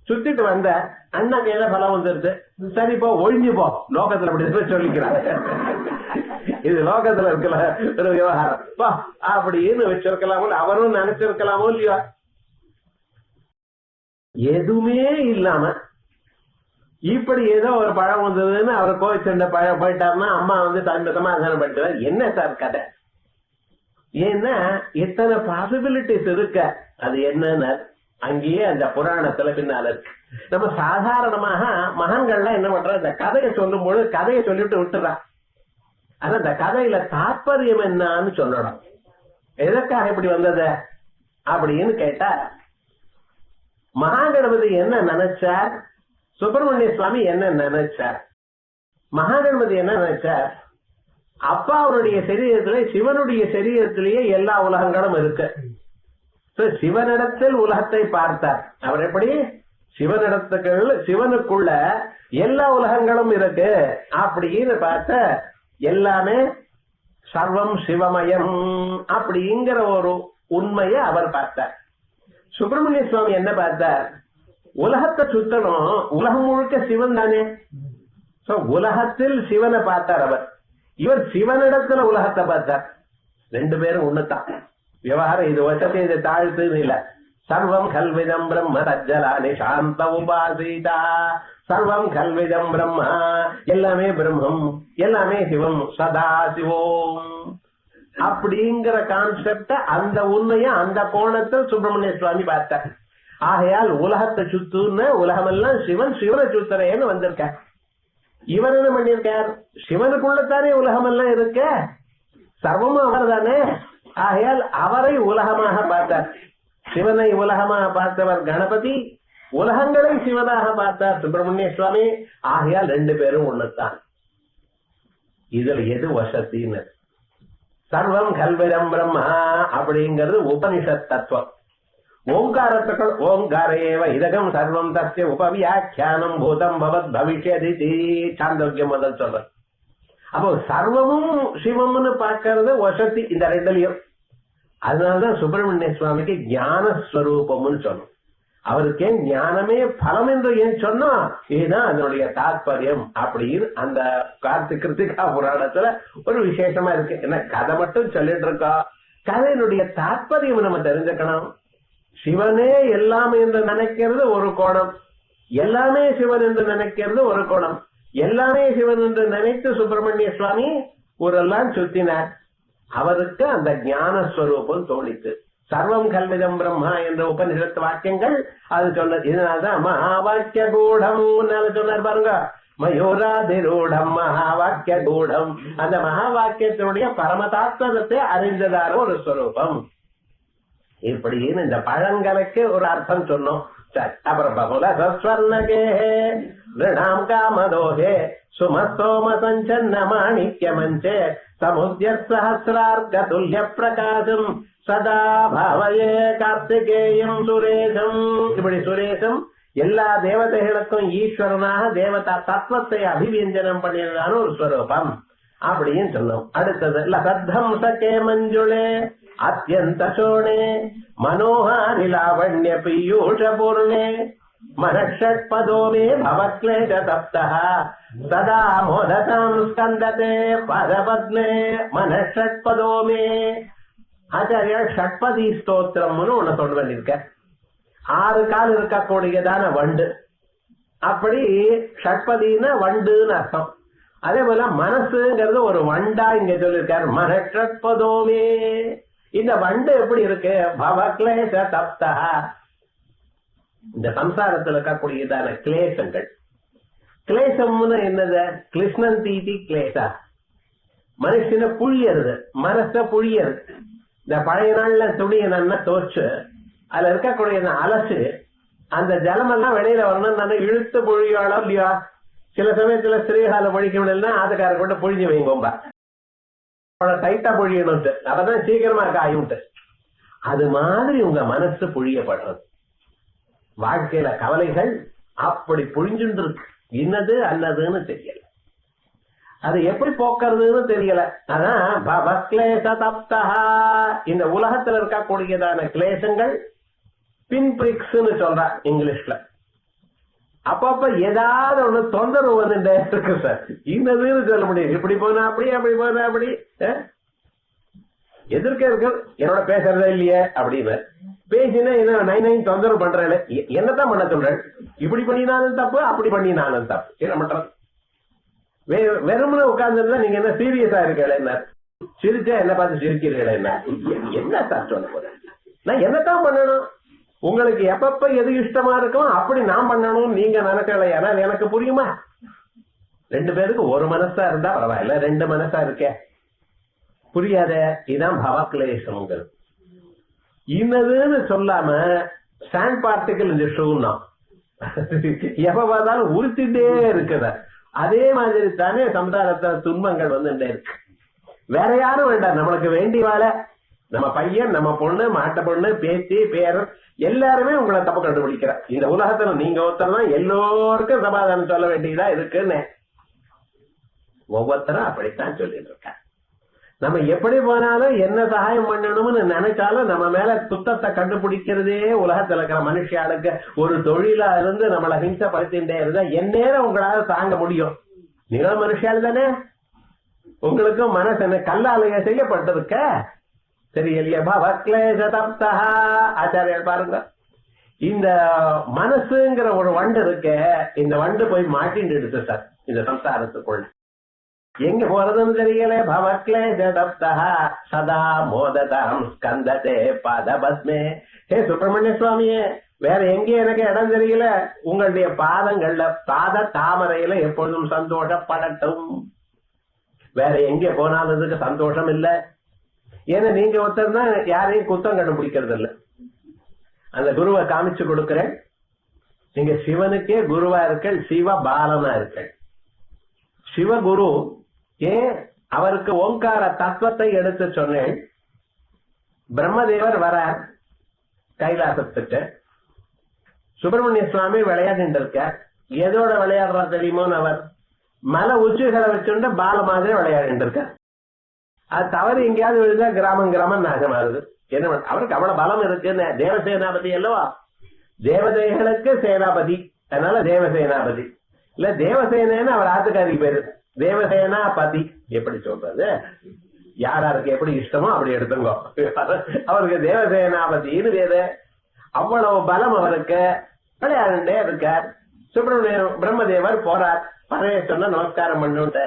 சுத்திட்டு வந்த அண்ணா கையில பலம் வந்துருது, சரி போ ஒழிஞ்சு போ, லோகத்துல அப்படி சொல்லிக்கிறாங்க. இது லோகத்துல இருக்கல ஒரு விவகாரம் போ அப்படின்னு வச்சிருக்கலாமோ, அவரும் நினைச்சிருக்கலாமோ இல்லையோ? எதுவுமே இல்லாம இப்படி ஏதோ ஒரு பழம் வந்ததுன்னு அவர் கோவிச்சண்ட பழம் போயிட்டாருன்னா அம்மா சமாதானம் பண்ணிட்டு என்ன சார் கதை? ஏன்னா எத்தனை பாசிபிலிட்டிஸ் இருக்க. அது என்னன்னு அங்கேயே அந்த புராணத்துல பின்னால இருக்கு. நம்ம சாதாரணமாக மகன்கள்லாம் என்ன பண்றோம், இந்த கதையை சொல்லும் பொழுது கதையை சொல்லிட்டு விட்டுறான். ஆனா இந்த கதையில தாற்பயம் என்னன்னு சொல்லணும். எதற்காக இப்படி வந்தது அப்படின்னு கேட்டா, மகாகணபதி என்ன நினைச்சார், சுப்பிரமணிய சுவாமி என்ன நினைச்சார்? மகாகணபதி என்ன நினைச்சார், அப்பாவுடைய சரீரத்திலே சிவனுடைய சரீரத்திலேயே எல்லா உலகங்களும் இருக்கு. சிவனிடத்தில் உலகத்தை பார்த்தார். அவர் எப்படி சிவனிடத்துக்குள்ள சிவனுக்குள்ள எல்லா உலகங்களும் இருக்கு அப்படின்னு பார்த்த, எல்லாமே சர்வம் சிவமயம் அப்படிங்கிற ஒரு உண்மையை அவர் பார்த்தார். சுப்பிரமணிய சுவாமி என்ன பார்த்தார், உலகத்தை சுத்தணும், உலகம் முழுக்க சிவன் தானே. உலகத்தில் சிவனை பார்த்தார் அவர். இவர் சிவனிடத்துல உலகத்தை பார்த்தார். ரெண்டு பேரும் ஒண்ணுதான். விவகாரம் இது வசதி, இது தாழ்த்துன்னு இல்ல. சர்வம் கல்விதம் பிரம்ம தஜ்ஜலானி சாந்த உபாசிதா. சர்வம் கல்விதம் பிரம்மா, எல்லாமே பிரம்மம், எல்லாமே சிவம், சதா சிவோம் அப்படிங்கிற கான்செப்ட, அந்த உண்மைய அந்த கோணத்தில் சுப்பிரமணிய சுவாமி பார்த்தார். ஆகையால் உலகத்தை சுத்துன்னு, உலகமெல்லாம் சிவன், சிவனை சுத்துறேன்னு வந்திருக்க. இவர் என்ன பண்ணிருக்கார், சிவனுக்குள்ளத்தானே உலகமெல்லாம் இருக்க, சர்வமும் அவர் தானே. ஆகையால் அவரை உலகமாக பார்த்தார். சிவனை உலகமாக பார்த்தவர் கணபதி, உலகங்களை சிவனாக பார்த்தார் சுப்பிரமணிய சுவாமி. ஆகையால் ரெண்டு பேரும் ஒண்ணுதான். இதுல எது வசத்தின்னு, சர்வம் கல்விதம் பிரம்மா அப்படிங்கிறது உபனிஷத் தத்துவம். ஓங்காரத்துக்கள் ஓங்காரேவ இதகம் சர்வம் தஸ்ய உபவியாக்கியானம் பூதம் பவத் பவிஷ்யதி சாந்தோக்கியம் முதல் சொல்ற. அப்போ சர்வமும் சிவம்னு பார்க்கறது வசதி இந்த ரெண்டுலயும். அதனாலதான் சுப்பிரமணிய சுவாமிக்கு ஞானஸ்வரூபம்னு சொன்னோம். அவருக்கு ஞானமே பலம் என்று ஏன் சொன்னா, இதுதான் அதனுடைய தாற்பயம் அப்படின்னு அந்த கிருத்திகா புராணத்துல ஒரு விசேஷமா இருக்கு. என்ன கதை மட்டும் சொல்லிட்டு இருக்கா, கதையினுடைய தாற்பயம் நம்ம தெரிஞ்சுக்கணும். சிவனே எல்லாம் என்று நினைக்கிறது ஒரு கோணம், எல்லாமே சிவன் என்று நினைக்கிறது ஒரு கோணம். எல்லாமே சிவன் என்று நினைத்து சுப்பிரமணிய சுவாமி ஊரெல்லாம் சுத்தினார். அவருக்கு அந்த ஞானஸ்வரூபம் தோணித்து. சர்வம் கல்விதம் பிரம்மா என்ற உபனிஷத்து வாக்கியங்கள் அது சொன்னது. இதனால்தான் மகா வாக்கிய கூடம் சொன்னார் பாருங்க, மயூராதிரூடம் மகா வாக்கிய கூடம். அந்த மகா வாக்கியத்தினுடைய பரமதாத்வத்தை அறிந்ததான ஒரு ஸ்வரூபம். இப்படின்னு இந்த பழங்களுக்கு ஒரு அர்த்தம் சொன்னோம். சரி, அப்புறம் பகுலஸ்வர்ணகே ரிணாம் காமதோஹே சுமஸ்தோம சஞ்சன்ன மாணிக்ய மஞ்சே சமுத்ய சஹஸ்ரார்க துல்ய பிரகாசம் சதா பாவயே கார்த்திகேயம் சுரேஷம். இப்படி சுரேஷம் எல்லா தேவதைகளுக்கும் ஈஸ்வரனாக தேவதா தத்துவத்தை அபிவியஞ்சனம் பண்ணியதான ஒரு ஸ்வரூபம் அப்படின்னு சொன்னோம். அடுத்தது லசத்தம் சகே மஞ்சுளே அத்தியந்த சோணே மனோஹாரி லாவண்ய பீயூஷ பூர்ணே மனஷட்பதோமே பவக்லேஷ தப்தஹ சதா மோததாம் ஸ்கந்ததே பதபத்மே மனஷட்பதோமே. ஆச்சாரியா ஷட்பதி ஸ்தோத்திரம்னு ஒண்ணு சொல்ல வேண்டியிருக்க. 6 கால் இருக்கக்கூடியதான வண்டு, அப்படி ஷட்பதினா வண்டுன்னு அர்த்தம். அதே போல மனசுங்கிறது ஒரு வண்டா இங்க சொல்லிருக்காரு, மனஷட்பதோமே. இந்த வண்டு எப்படி இருக்கு, பவக்லேஷ தப்தஹ. இந்த சம்சாரத்தில் இருக்கக்கூடியதான கிளேசங்கள். கிளேசம்னு என்னது, கிருஷ்ணன் தீதி கிளேசா, மனுஷனை புழியறது, மனச புழியறது. இந்த பழைய நாள்ல துணியை நல்லா தோச்சு அதுல இருக்கக்கூடிய அலசு, அந்த ஜலமெல்லாம் வெளியில வரணும், நல்லா இழுத்து பொழியாளோ இல்லையா. சில சமயத்துல ஸ்ரீகால பொழிக்க முடியலன்னா ஆதுக்கார கொண்டு பொழிஞ்சு வைங்கோம்பா, டைட்டா பொழியணும், அப்பதான் சீக்கிரமா காயும்ட்டு. அது மாதிரி உங்க மனசு பொழியப்படுறது. வாழ்க்கையில கவலைகள் அப்படி பொழிஞ்சுட்டு இருக்கு, இன்னது அல்லதுன்னு தெரியல, அது எப்படி போக்குறதுன்னு தெரியல. அதான் பவக்லேஷ தப்தஹா. இந்த உலகத்துல இருக்கக்கூடியதான கிளேசங்கள் பின் பிரிக்ஸ்ன்னு சொல்றா இங்கிலீஷ்ல. அப்பப்ப ஏதாவது ஒண்ணு தொந்தரவு வந்துட்டே இருக்கு சார், இன்னதுன்னு சொல்ல முடியும். இப்படி போனா அப்படி, அப்படி போனா அப்படி, எதிர்க்க இருக்க என்னோட பேசுறதே இல்லையே அப்படின்னு பேசினா என்ன நைன் தொந்தரவு பண்றேன். என்னதான் பண்ண சொல்றேன், இப்படி பண்ணினாலும் தப்பு, அப்படி பண்ணினாலும் தப்பு. என்ன பண்றது, வெறுமனே உட்கார்ந்துருந்தா நீங்க என்ன சீரியஸா இருக்கல, என்ன சிரிச்சா என்ன பார்த்து சிரிக்கிறீங்களா, என்ன சார் சொல்ல போறேன். நான் என்னத்தான் பண்ணணும், உங்களுக்கு எப்பப்ப எது இஷ்டமா இருக்கும் அப்படி நான் பண்ணணும் நீங்க நினைக்கல. ஏன்னா எனக்கு புரியுமா, ரெண்டு பேருக்கு ஒரு மனசா இருந்தா பரவாயில்ல, ரெண்டு மனசா இருக்கே புரியாத. இதுதான் பவக்லேசம்ங்கிறது. இன்னதுன்னு சொல்லாம சாண்ட் பார்ட்டிகல் இந்த ஷூன்னா எப்ப பார்த்தாலும் உறுத்திட்டே இருக்குத. அதே மாதிரி தானே சம்சாரத்துல துன்பங்கள் வந்துட்டே இருக்கு. வேற யாரும் வேண்டாம், நம்மளுக்கு வேண்டி வாழ நம்ம பையன், நம்ம பொண்ணு, மாட்ட பொண்ணு, பேத்தி, பேரன் எல்லாருமே உங்களை தப்பு கண்டுபிடிக்கிறார். இந்த உலகத்துல நீங்க ஒருத்தர் எல்லோருக்கும் சமாதானம் சொல்ல வேண்டியதா இருக்குன்னு ஒவ்வொருத்தரும் அப்படித்தான் சொல்லிட்டு இருக்க. நம்ம எப்படி போனாலும் என்ன சகாயம் பண்ணணும்னு நினைச்சாலும் நம்ம மேல குத்தத்தை கண்டுபிடிக்கிறதே உலகத்துல இருக்கிற மனுஷியாளுக்கு ஒரு தொழிலா இருந்து நம்மளை ஹிம்சப்படுத்திட்டே இருந்தா எந்நேரம் உங்களால தாங்க முடியும்? நீங்களும் மனுஷியால் தானே, உங்களுக்கும் மனசு என்ன கல்லாலய செய்யப்பட்டிருக்க தெரியலையா? பவக்லேசதப்தா ஆச்சாரியர் பாருங்க, இந்த மனசுங்கிற ஒரு வண்டு இருக்க, இந்த வண்டு போய் மாட்டின்னு எடுத்து சார் இந்த சம்சாரத்துக்குள்ள எங்க போறதுன்னு தெரியல. பவக்லேசதப்தா சதா மோததாம் ஸ்கந்ததே பாதபஸ்மே. ஹே சுப்பிரமணிய சுவாமியே, வேற எங்க எனக்கு இடம் தெரியல, உங்களுடைய பாதங்கள்ல பாத தாமரையில எப்பொழுதும் சந்தோஷப்படட்டும். வேற எங்க போனாலும் இதுக்கு சந்தோஷம் இல்ல. ஏன்னா நீங்க ஒருத்தர் தான் யாரையும் குத்தம் கண்டுபிடிக்கிறது இல்ல. அந்த குருவை காமிச்சு கொடுக்கிறேன். நீங்க சிவனுக்கே குருவா இருக்க, சிவ பாலனா இருக்க. சிவகுரு ஏன் அவருக்கு ஓங்கார தத்துவத்தை எடுத்து சொன்னேன். பிரம்மதேவர் வரார் கைலாசத்துக்கு, சுப்பிரமணிய சுவாமி விளையாடிட்டு இருக்க. எதோட விளையாடுறா தெரியுமோன்னு அவர் மலை உச்சிகளை வச்சுட்டு பால மாதிரி விளையாடிட்டு இருக்க. அது தவறு எங்கேயாவது விழுந்தா கிராமம் கிராமம் நாசமாகுது. என்ன அவருக்கு அவ்வளவு பலம் இருக்குன்னு. தேவசேனாபதி அல்லவா, தேவதைகளுக்கு சேனாபதி, அதனால தேவசேனாபதி இல்ல தேவசேனன்னு அவர் ஆத்துக்காரிக்கு பேரு. தேவசேனாபதி எப்படி சொல்றது, யாராருக்கு எப்படி இஷ்டமோ அப்படி எடுத்துங்கோ. அவருக்கு தேவசேனாபதினு பேரு. அவ்வளவு பலம் அவருக்கு. விளையாடுண்டே இருக்கார். சுப்பிரமணிய பிரம்மதேவர் போறார். பரமேஸ்வரன் நமஸ்காரம் பண்ணுட்ட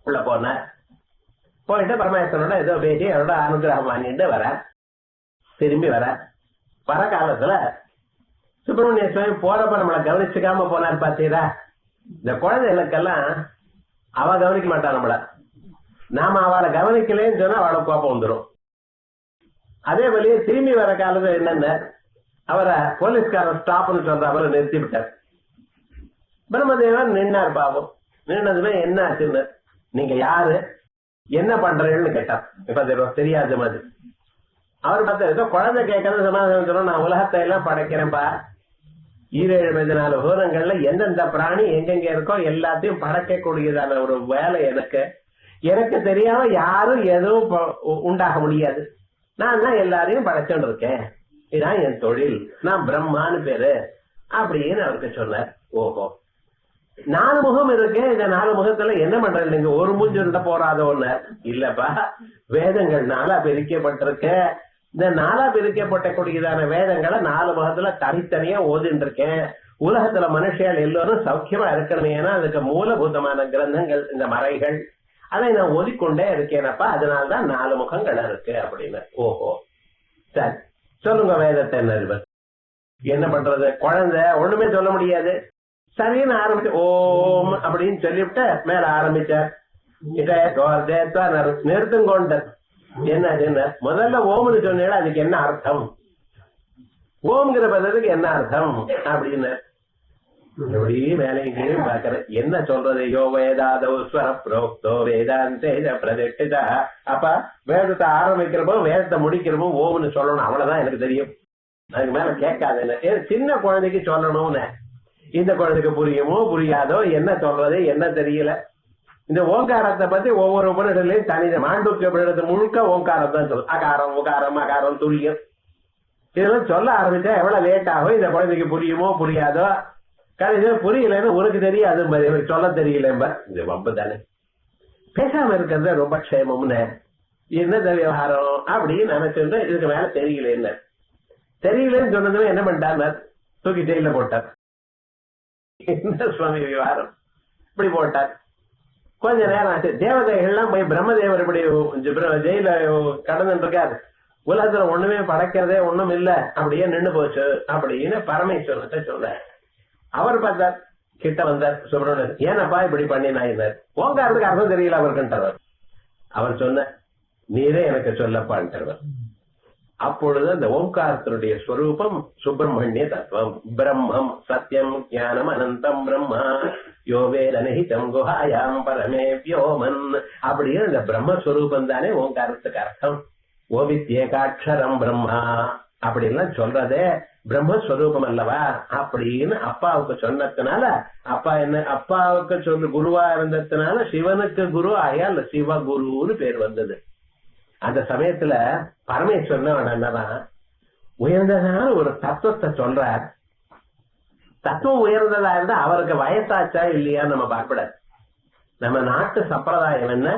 உள்ள போனார். போயிட்டு பரமேஸ்வரனோட ஏதோ பேசி அவரோட அனுகிரகம் வாங்கிட்டு வர. திரும்பி வர காலத்துல சுப்பிரமணிய சுவாமி போறப்ப நம்மளை கவனிச்சுக்காம போனார் பாத்தீரா. இந்த குழந்தைகளுக்கெல்லாம் அவ கவனிக்க மாட்டா நம்மள, நாம அவளை கவனிக்கலன்னு சொன்னா அவளை கோப்பம் வந்துடும். அதே வழியே திரும்பி வர காலத்துல என்னென்ன அவரை போலீஸ்காரர் ஸ்டாப்னு சொல்ற அவரை நிறுத்தி விட்டார். பிரம்மதேவன் நின்னார். பாவம் நின்னதுமே என்ன ஆச்சுன்னு, நீங்க யாரு என்ன பண்றீங்கன்னு கேட்டார். இப்ப தெரியாத மாதிரி அவர் பார்த்தா ஏதோ குழந்தை கேட்கறது சமாதானம் சொல்றோம். நான் உலகத்தை எல்லாம் படைக்கிறேன்ப்பா, 7 பூரங்கள்ல எந்தெந்த பிராணி எங்கெங்க இருக்கோ எல்லாத்தையும் படைக்கக்கூடியதான ஒரு வேலை எனக்கு. எனக்கு தெரியாம யாரும் எதுவும் உண்டாக முடியாது. நான் தான் எல்லாரையும் படைச்சுட்டு இருக்கேன். இதுதான் என் தொழில். நான் பிரம்மான்னு பேரு அப்படின்னு அவருக்கு சொன்னார். ஓஹோ, 4 முகம் இருக்கு. இந்த 4 முகத்துல என்ன பண்றது, நீங்க ஒரு மூஞ்சி இருந்தா போறாதோன்னு இல்லப்பா, வேதங்கள் 4 பிரிக்கப்பட்டிருக்க. இந்த 4 பிரிக்கப்பட்டக்கூடியதான வேதங்களை 4 முகத்துல தனித்தனியா ஓதிட்டு இருக்கேன். உலகத்துல மனுஷியால் எல்லோரும் சௌக்கியமா இருக்கணுமே, ஏன்னா அதுக்கு மூலபூதமான கிரந்தங்கள் இந்த மறைகள், அதை நான் ஓதிக்கொண்டே இருக்கேனப்பா, அதனால்தான் 4 முகங்கள் இருக்கு அப்படின்னு. ஓஹோ சரி சொல்லுங்க வேதத்தை என்ன என்ன பண்றது. குழந்தை ஒண்ணுமே சொல்ல முடியாது. சரின்னு ஆரம்பிச்சு ஓம் அப்படின்னு சொல்லிவிட்டு மேல ஆரம்பிச்சார். நிறுத்துங்கொண்ட என்ன முதல்ல ஓம்னு சொன்னீங்க, அதுக்கு என்ன அர்த்தம், ஓம்ங்கிற பதத்துக்கு என்ன அர்த்தம் அப்படின்னு எப்படியே மேலையும் பாக்குறேன். என்ன சொல்றது, யோ வேதாதோ ஸ்வர புரோக்தோ வேதாந்தே பிரதிஷ்டிதா. அப்ப வேதத்தை ஆரம்பிக்கிறப்போ வேதத்தை முடிக்கிறப்போ ஓம்னு சொல்லணும், அவ்வளவுதான் எனக்கு தெரியும். அதுக்கு மேல கேட்காது. சின்ன குழந்தைக்கு சொல்லணும்னு, இந்த குழந்தைக்கு புரியுமோ புரியாதோ, என்ன சொல்றது என்ன தெரியல. இந்த ஓங்காரத்தை பத்தி ஒவ்வொரு உபநிடலையும் தனி மாண்டூக்கிய உபநிடத்தை முழுக்க ஓங்காரம் தான் சொல்லும். அகாரம் உகாரம் அகாரம் துரியம் இதெல்லாம் சொல்ல ஆரம்பிச்சா எவ்வளவு லேட் ஆகும். இந்த குழந்தைக்கு புரியுமோ புரியாதோ, கடைசியில் புரியலன்னு உனக்கு தெரியாது, சொல்ல தெரியல. இது வம்பு தானே, பேசாம இருக்கிறது ரொம்ப க்ஷேமம்னு. என்னது விவகாரம் அப்படின்னு நினைச்சிருந்தா இதுக்கு மேல தெரியல. என்ன தெரியலன்னு சொன்னதுமே என்ன பண்ணிட்டார், தூக்கி ஜெயில போட்டார். என்ன சுவாமி விவகாரம் இப்படி போட்டார். கொஞ்ச நேரம் ஆச்சு. தேவதைகள்லாம் போய் பிரம்மதேவர் இப்படி ஜெயில கடந்துட்டு இருக்காரு. உலகத்துல ஒண்ணுமே படைக்கிறதே ஒண்ணும் இல்ல, அப்படியே நின்று போச்சு அப்படின்னு பரமேஸ்வரத்தை சொல்ற. அவர் பார்த்தார், கிட்ட வந்தார் சுப்பிரமணியன். ஏனப்பா இப்படி பண்ணினாயினார். ஓங்காரத்துக்கு அர்த்தம் தெரியல அவருக்குன்றவர். அவர் சொன்ன நீரே எனக்கு சொல்லப்பான்றவர். அப்பொழுது அந்த ஓங்காரத்தினுடைய ஸ்வரூபம் சுப்பிரமணிய தத்துவம். பிரம்மம் சத்தியம் ஞானம் அனந்தம் பிரம்மா யோவேதனிதம் குஹாயாம் பரமே வியோமன் அப்படியே அந்த பிரம்மஸ்வரூபம் தானே ஓங்காரத்துக்கு அர்த்தம். ஓவித்யேகாட்சரம் பிரம்மா அப்படின்லாம் சொல்றதே பிரம்மஸ்வரூபம் அல்லவா அப்படின்னு அப்பாவுக்கு சொன்னதுனால, அப்பாவுக்கு சொல்லு குருவா இருந்ததுனால சிவனுக்கு குரு ஆயால் சிவகுருன்னு பேர் வந்தது. அந்த சமயத்துல பரமேஸ்வரன் என்னதான் உயர்ந்ததான ஒரு தத்துவத்தை சொல்றார். தத்துவம் உயர்ந்ததா இருந்தா அவருக்கு வயசாச்சா இல்லையா நம்ம பார்ப்படாது. நம்ம நாட்டு சம்பிரதாயம் என்ன,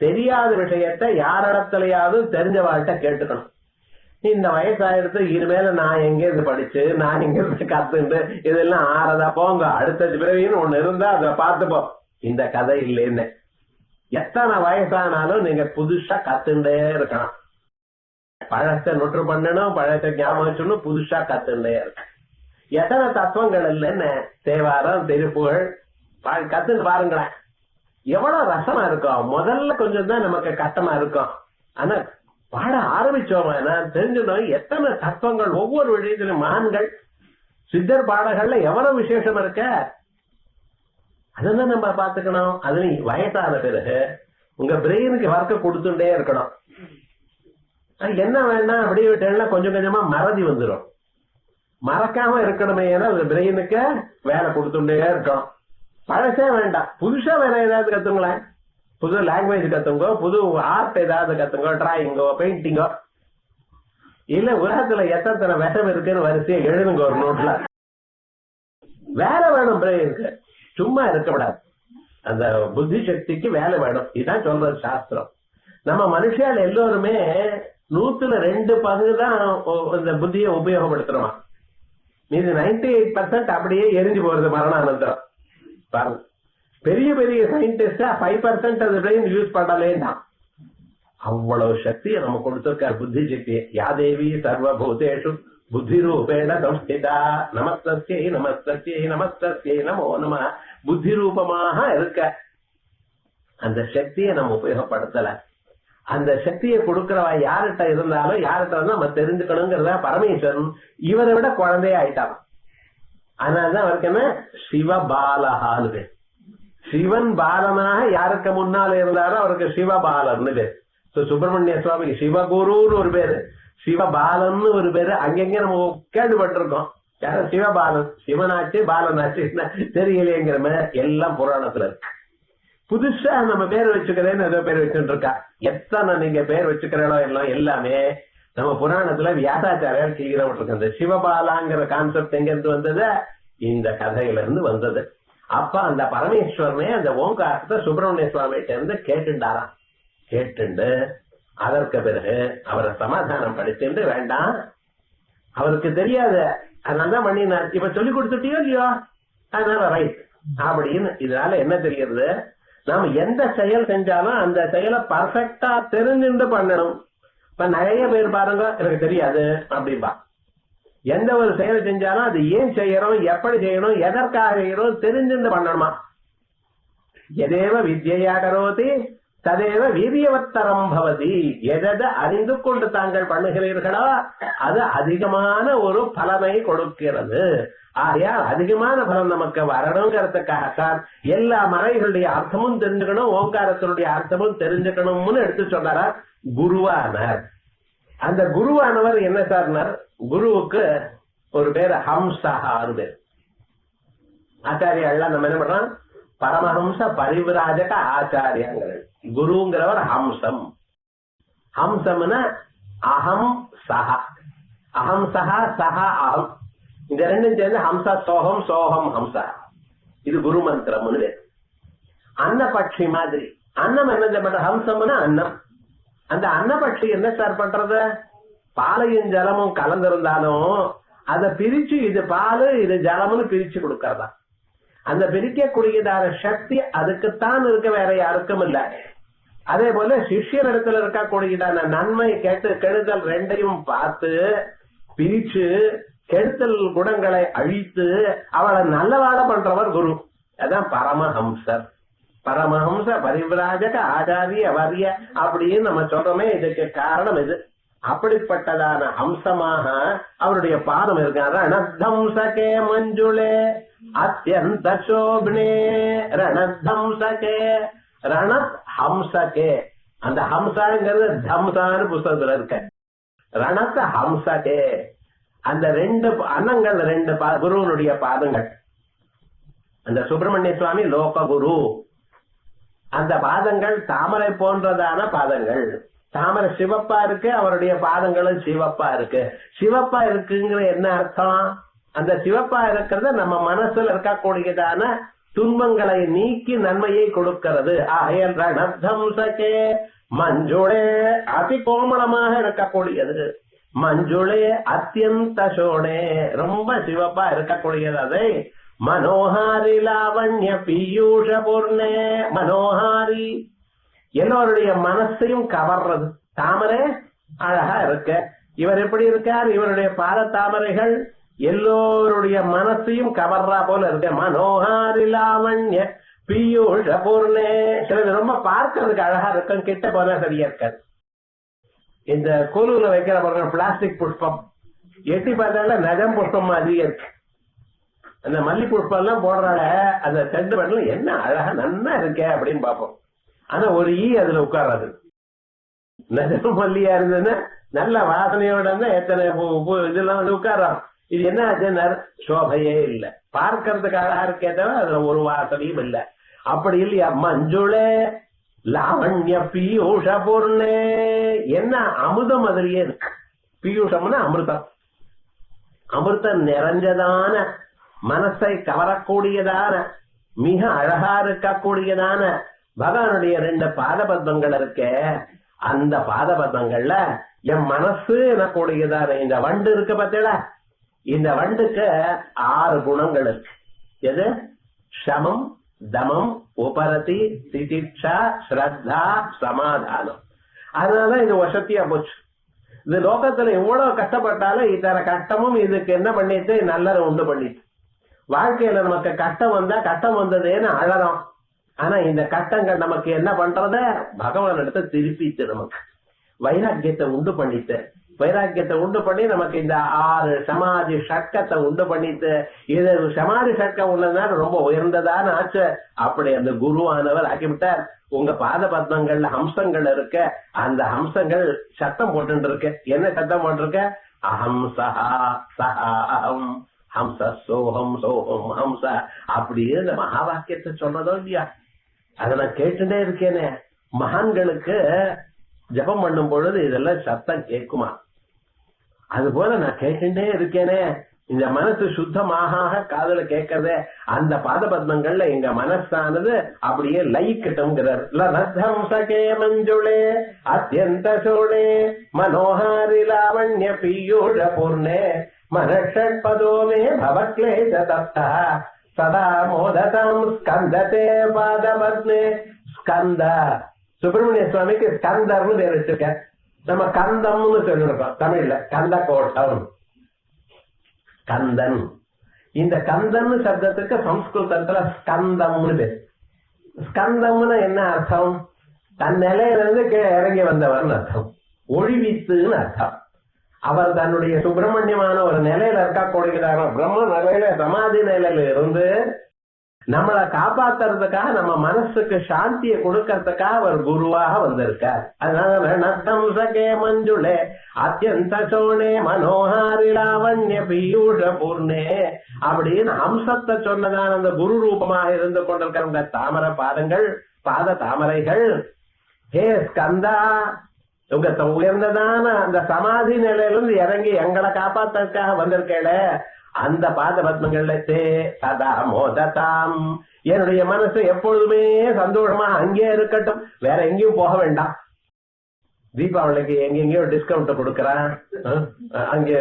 தெரியாத விஷயத்த யாரிடத்துலயாவது தெரிஞ்ச வாழ்க்கை கேட்டுக்கணும். இந்த வயசாயிடுத்து இனிமேல நான் எங்க இருந்து படிச்சு நான் எங்க இருந்து கத்துண்டு இதெல்லாம் ஆறதா போங்க, அடுத்த பிறவின்னு ஒண்ணு இருந்தா அதை பார்த்துப்போம். இந்த கதை இல்லைன்னு எத்தனை வயசானாலும் நீங்க புதுசா கத்துண்டே இருக்கணும். பழத்தை நொற்று பண்ணணும், பழத்தை ஞாபகம் வச்சுணும், புதுசா கத்துண்டே இருக்கு. எத்தனை தத்துவங்கள் இல்லைன்னு தேவாரம் திருப்புகழ் கத்துன்னு பாருங்களேன், எவ்வளவு ரசமா இருக்கும். முதல்ல கொஞ்சம் தான் நமக்கு கஷ்டமா இருக்கும். ஆனா பாட ஆரம்பிச்சோம் தெரிஞ்சுட்டோம் எத்தனை தத்துவங்கள் ஒவ்வொரு விஷயத்திலும். மகான்கள் சித்தர் பாடகள்ல எவ்வளவு விசேஷம் இருக்க, அதெல்லாம் நம்ம பாத்துக்கணும். அது வயசான பிறகு உங்க பிரெயினுக்கு வர்க்க கொடுத்துட்டே இருக்கணும். என்ன வேண்டாம் அப்படியே விட்டா கொஞ்சம் கொஞ்சமா மறதி வந்துடும். மறக்காம இருக்கணுமே, ஏன்னா பிரெயினுக்கு வேலை கொடுத்துட்டே இருக்கணும். பழசே வேண்டாம், புதுசா வேற ஏதாவது கத்துங்களேன். புது லாங்குவேஜ் கத்துங்க, புது ஆர்ட் ஏதாவது கத்துங்க, டிராயிங்கோ பெயிண்டிங்கோ. இல்ல உலகத்துல எத்தனை விஷம் இருக்குன்னு வரிசையை எழுதுங்க ஒரு நோட்ல. வேலை வேணும் பிரெயினுக்கு, சும்மா இருக்கக்கூடாது. அந்த புத்தி சக்திக்கு வேலை வேணும். இதுதான் சொல்றது சாஸ்திரம். நம்ம மனுஷால் எல்லோருமே 100% தான் இந்த புத்தியை உபயோகப்படுத்துறோம். மீது 98% அப்படியே எரிஞ்சு போறது மரணானந்தரம். பாருங்க, பெரிய பெரிய சயின்டிஸ்டா 5% அது பிரெயின் யூஸ் பண்ணலேன்னா அவ்வளவு சக்தியை நம்ம கொடுத்திருக்கார். புத்தி சக்தியை யாதேவி சர்வபூதேஷு புத்தி ரூபேண சம்ஸ்திதா நமஸ்தஸ்யை நமஸ்தஸ்யை நமஸ்தஸ்யை நமோ நம. புத்தி ரூபமாக இருக்க அந்த சக்தியை நம்ம உபயோகப்படுத்தல. அந்த சக்தியை கொடுக்கிறவா யார்கிட்ட இருந்தாலும் யார்கிட்ட வந்து நம்ம தெரிஞ்சுக்கணுங்கிறத பரமேஸ்வரன் இவரை விட குழந்தைய ஆயிட்டான். அதனாலதான் அவருக்கு என்ன சிவபாலஹான்னு பேர். சிவன் பாலனாக யாருக்கு முன்னால இருந்தாலும் அவருக்கு சிவபாலன்னு பேர். சுப்பிரமணிய சுவாமிக்கு சிவகுருன்னு ஒரு பேரு, சிவபாலன்னு ஒரு பேரு. அங்கங்க நம்ம கேள்விப்பட்டிருக்கோம். யாரும் சிவபாலன், சிவனாச்சு பாலனாச்சு தெரியலையேங்கிற மாதிரி எல்லாம் புராணத்துல இருக்கு. புதுசா நம்ம பேர் வச்சுக்கிறேன்னு ஏதோ பேர் வச்சுட்டு இருக்கா. எத்தனை நீங்க பேர் வச்சுக்கிறோம் எல்லாம் எல்லாமே நம்ம புராணத்துல வியாசாச்சாரியார் கீழப்பட்டிருக்கு. அந்த சிவபாலாங்கிற கான்செப்ட் எங்க இருந்து வந்தது? இந்த கதையில இருந்து வந்தது. அப்ப அந்த பரமேஸ்வரனே அந்த ஓங்காரத்தை சுப்பிரமணிய சுவாமிகிட்ட இருந்து கேட்டுண்டாராம். கேட்டுண்டு அதற்கு பிறகு அவரை சமாதானம் படிச்சுட்டு வேண்டாம் அவருக்கு தெரியாது, அதனாலதான் பண்ணினார். இப்ப சொல்லி கொடுத்துட்டியோ இல்லையோ, அதனால ரைட் அப்படின்னு. இதனால என்ன தெரியுது, நாம எந்த செயல் செஞ்சாலும் அந்த செயலை பர்ஃபெக்டா தெரிஞ்சுட்டு பண்ணணும். இப்ப நிறைய பேர் பாருங்க எனக்கு தெரியாது அப்படின்பா. எந்த ஒரு செயல் செஞ்சாலும் அது ஏன் செய்யறோம், எப்படி செய்யணும், எதற்காக செய்யணும் தெரிஞ்சுட்டு பண்ணணுமா. எதேவ வித்யா கரோதி ததேவ வீரியவத்தரம் பவதி. எதை அறிந்து கொண்டு தாங்கள் பண்ணுகிறீர்களோ அது அதிகமான ஒரு பலனை கொடுக்கிறது. ஆகையால் அதிகமான பலன் நமக்கு வரணுங்கிறதுக்காகத்தான் எல்லா மறைகளுடைய அர்த்தமும் தெரிஞ்சுக்கணும், ஓங்காரத்தினுடைய அர்த்தமும் தெரிஞ்சுக்கணும்னு எடுத்து சொன்னாரா குருவானார். அந்த குருவானவர் என்ன சார்னார், குருவுக்கு ஒரு பேர் ஹம்சஹான்னு பேர். ஆச்சாரியா நம்ம என்ன பண்றோம், பரமஹம்ச பரிவிராஜக ஆச்சாரியாங்கிற குருங்கிறவர் ஹம்சம். ஹம்சம்னா அகம் சஹா, அகம் சஹா சஹா அகம், இந்த ரெண்டும் சேர்ந்து ஹம்சா சோகம் சோகம் ஹம்சா. இது குரு மந்திரம்னு பேர். அன்னபட்சி மாதிரி அன்னம் என்ன பண்ற, ஹம்சம்னா அன்னம். அந்த அன்னபட்சி என்ன சார் பண்றது, பாலையும் ஜலமும் கலந்திருந்தாலும் அதை பிரிச்சு இது பால் இது ஜலம்னு பிரிச்சு கொடுக்கறதா. அந்த பிரிக்கக்கூடியதான சக்தி அதுக்குத்தான் இருக்க, வேற யாருக்கும் இல்ல. அதே போல சிஷ்யர் இடத்துல இருக்கக்கூடியதான நன்மை கெடுதல் ரெண்டையும் பார்த்து பிரிச்சு கெடுத்தல் குணங்களை அழித்து அவளை நல்லவாழ பண்றவர் குரு. அதான் பரமஹம்சர். பரமஹம்ச பரிவிராஜக ஆச்சாரிய வரிய அப்படின்னு நம்ம சொல்றோமே, இதுக்கு காரணம் இது. அப்படிப்பட்டதான ஹம்சமாக அவருடைய பாதம் இருக்காரு. ரணத்தம்சகே மஞ்சுளே அத்தியந்த சோபனே ரணத்தம்சகே ரணத் ஹம்சகே. அந்த ஹம்சாங்கிறது தம்சான்னு புஸ்தகத்துல இருக்க. ரணத்த ஹம்சகே அந்த ரெண்டு அன்னங்கள், ரெண்டு குருவனுடைய பாதங்கள். அந்த சுப்பிரமணிய சுவாமி லோக குரு. அந்த பாதங்கள் தாமரை போன்றதான பாதங்கள். தாமரை சிவப்பா இருக்கு, அவருடைய பாதங்களும் சிவப்பா இருக்கு. சிவப்பா இருக்குங்கிற என்ன அர்த்தம்? அந்த சிவப்பா இருக்கிறது நம்ம மனசுல இருக்கக்கூடியதான துன்பங்களை நீக்கி நன்மையை கொடுக்கிறது. ஆயல் ரணத்தம்சகே மஞ்சுளே அதி கோமளமாக இருக்கக்கூடியது. மஞ்சுளே அத்தியந்த சோனே ரொம்ப சிவப்பா இருக்கக்கூடியது. அதை மனோஹாரி லாவண்ய பீயூஷ பூர்ணே மனோஹாரி எல்லோருடைய மனசையும் கவர்றது. தாமரை அழகா இருக்க. இவர் எப்படி இருக்கார்? இவருடைய பாத தாமரைகள் எல்லோருடைய மனசையும் கவர்றா போல இருக்க. மனோஹாரி லாவண்ய பீயூஷ பூர்ணே. சிலது ரொம்ப பார்க்கறதுக்கு அழகா இருக்கும், கிட்ட போனா சரியா இருக்காது. இந்த கோலூர்ல வைக்கிற பாருங்க பிளாஸ்டிக் புஷ்பம், எட்டி பார்த்தால நஜம் புஷ்பம் மாதிரியே இருக்கு. அந்த மல்லி புஷ்பம் எல்லாம் போடுறாங்க, அந்த செண்டு பண்ணல என்ன அழகா நன்னா இருக்கே அப்படின்னு பார்ப்போம். ஆனா ஒரு ஈ அதுல உட்காராது. நஜம் மல்லியா இருந்ததுன்னா நல்ல வாசனையோட இருந்தா எத்தனை இதெல்லாம் வந்து உட்காராம். இது என்ன ஆச்சுன்னா சோபையே இல்லை, பார்க்கறதுக்கு அழகா இருக்கே தவிர அதுல ஒரு வாசனையும் இல்லை. அப்படி இல்லையா மஞ்சுளே லாவண்ய பீயூஷ பூர்ணே. என்ன அமிர்தம் மாதிரியே இருக்கு. பீயூஷம்னா அமிர்தம். அமிர்தம் நிறைஞ்சதான மனசை கவரக்கூடியதான மிக அழகா இருக்கக்கூடியதான பகவானுடைய ரெண்டு பாதபத்மங்கள் இருக்க. அந்த பாதபத்மங்கள்ல என் மனசு எனக்கூடியதான இந்த வண்டு இருக்கு பார்த்தீங்களா, இந்த வண்டுக்கு 6 குணங்கள் இருக்கு. எது? சமம், தமம், உபரதி, திதிட்சா, ஸ்ரத்தா, சமாதானம். அதனாலதான் இது வசதியா போச்சு. இந்த லோகத்துல எவ்வளவு கஷ்டப்பட்டாலும் இத்தனை கஷ்டமும் இதுக்கு என்ன பண்ணிட்டு நல்லதை உண்டு பண்ணிட்டு. வாழ்க்கையில நமக்கு கஷ்டம் வந்தா கஷ்டம் வந்ததேன்னு அழறோம். ஆனா இந்த கஷ்டங்கள் நமக்கு என்ன பண்றத பகவான் இடத்த திருப்பிட்டு நமக்கு வைராக்கியத்தை உண்டு பண்ணிட்டு, வைராக்கியத்தை உண்டு பண்ணி நமக்கு இந்த 6 சமாதி ஷட்கத்தை உண்டு பண்ணிட்டு, இது சமாதி ஷட்கம் உள்ளதுனால ரொம்ப உயர்ந்ததான ஆச்சு. அப்படி அந்த குருவானவர் ஆக்கிவிட்டார். உங்க பாத பத்மங்கள்ல ஹம்சங்கள் இருக்க. அந்த ஹம்சங்கள் சத்தம் போட்டு இருக்கு. என்ன சத்தம் போட்டிருக்க? அஹம் சஹா சஹா அஹம் ஹம்ச சோஹம் சோஹம் ஹம்ச. அப்படியே இந்த மகா வாக்கியத்தை சொன்னதோ இல்லையா? அதை நான் கேட்டுட்டே இருக்கேனே. மகான்களுக்கு ஜபம் பண்ணும் பொழுது இதெல்லாம் சத்தம் கேட்குமா? அது போல நான் கேட்டுட்டே இருக்கேனே. இந்த மனசு சுத்தமாக காதல கேட்கறதே. அந்த பாத பத்மங்கள்ல எங்க மனசானது அப்படியே லயிக்கட்டும்ங்கிறார். லதம்சகே மஞ்சுளே அத்தியந்த சோழே மனோஹாரி லாவண்ய பீயூஷ பூர்ணே மனஷட்பதோ மே பவக்லேஷ தப்தா சதா மோததாம் ஸ்கந்ததே பாதபத்மே. ஸ்கந்த சுப்பிரமணிய சுவாமிக்கு ஸ்கந்தர்னு பேர் வச்சிருக்க. நம்ம கந்தம்னு சொல்லிருக்கோம் தமிழ்ல. கந்த கோட்டம், கந்தன். இந்த கந்தன் சப்தத்துக்கு சம்ஸ்கிருதத்துல ஸ்கந்தம்னு பேர். ஸ்கந்தம்னு என்ன அர்த்தம்? தன் நிலையில இருந்து கீழே இறங்கி வந்தவர்னு அர்த்தம். ஒழிவித்துன்னு அர்த்தம். அவர் தன்னுடைய சுப்பிரமணியமான ஒரு நிலையில இருக்கக்கூடியதான பிரம்ம நிலையில சமாதி நிலையில இருந்து நம்மளை காப்பாத்துறதுக்காக, நம்ம மனசுக்கு சாந்தியை கொடுக்கறதுக்காக அவர் குருவாக வந்திருக்கார். அதனால நத்தம்சகே மஞ்சுளே அத்தியந்த சோனே மனோஹாரி லாவண்ய பீயூஷ பூர்ணே அப்படின்னு ஹம்சத்தை சொன்னதான அந்த குரு ரூபமாக இருந்து கொண்டிருக்கிற தாமரை பாதங்கள், பாத தாமரைகள். ஹே ஸ்கந்தா, உங்க உயர்ந்ததான அந்த சமாதி நிலையிலிருந்து இறங்கி எங்களை காப்பாத்துறதுக்காக வந்திருக்கேள, அந்த பாத பத்மங்கள்ல சதா மோததாம். என்னுடைய மனசு எப்பொழுதுமே சந்தோஷமா அங்கே இருக்கட்டும், வேற எங்கேயும் போக வேண்டாம். தீபாவளிக்கு எங்கெங்கயோ டிஸ்கவுண்ட் கொடுக்கறான், அங்கே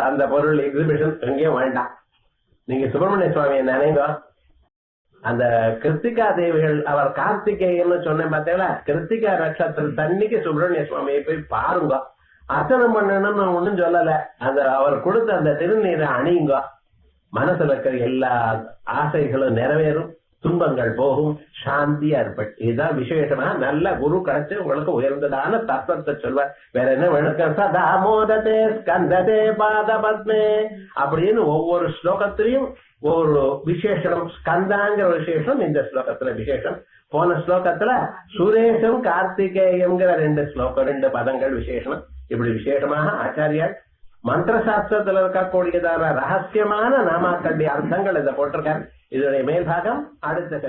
அந்த பொருள் எக்ஸிபிஷன் எங்கேயும் வேண்டாம். நீங்க சுப்பிரமணிய சுவாமியை நினைங்க. அந்த கிருத்திகா தேவிகள், அவர் கார்த்திகேயன்னு சொன்னேன் பார்த்தீங்களா, கிருத்திகா நட்சத்திரம் தண்ணிக்கு சுப்பிரமணிய சுவாமியை போய் பாருங்க. அர்ச்சனம் பண்ணணும்னு ஒண்ணும் சொல்லல. அந்த அவர் கொடுத்த அந்த திருநீரை அணியுங்க, மனசுல இருக்கிற எல்லா ஆசைகளும் நிறைவேறும், துன்பங்கள் போகும், சாந்தியா இருப்ப. இதுதான் விசேஷமா நல்ல குரு கிடைச்சு உங்களுக்கு உயர்ந்ததான தத்துவத்தை சொல்வார். வேற என்ன வேணும்? சதா மோததே ஸ்கந்ததே பாத பத்மே அப்படின்னு ஒவ்வொரு ஸ்லோகத்திலையும் ஒரு விசேஷம். ஸ்கந்தாங்கிற விசேஷம் இந்த ஸ்லோகத்துல விசேஷம். போன ஸ்லோகத்துல சுரேஷம் கார்த்திகேயம்ங்கிற 2 பதங்கள் விசேஷம். இப்படி விசேஷமாக ஆச்சாரியார் மந்திர சாஸ்திரத்துல இருக்கக்கூடியதான ரகசியமான நாமாக்களுடைய அர்த்தங்கள் இதை போட்டிருக்காரு. இதனுடைய மேல்பாகம் அடுத்த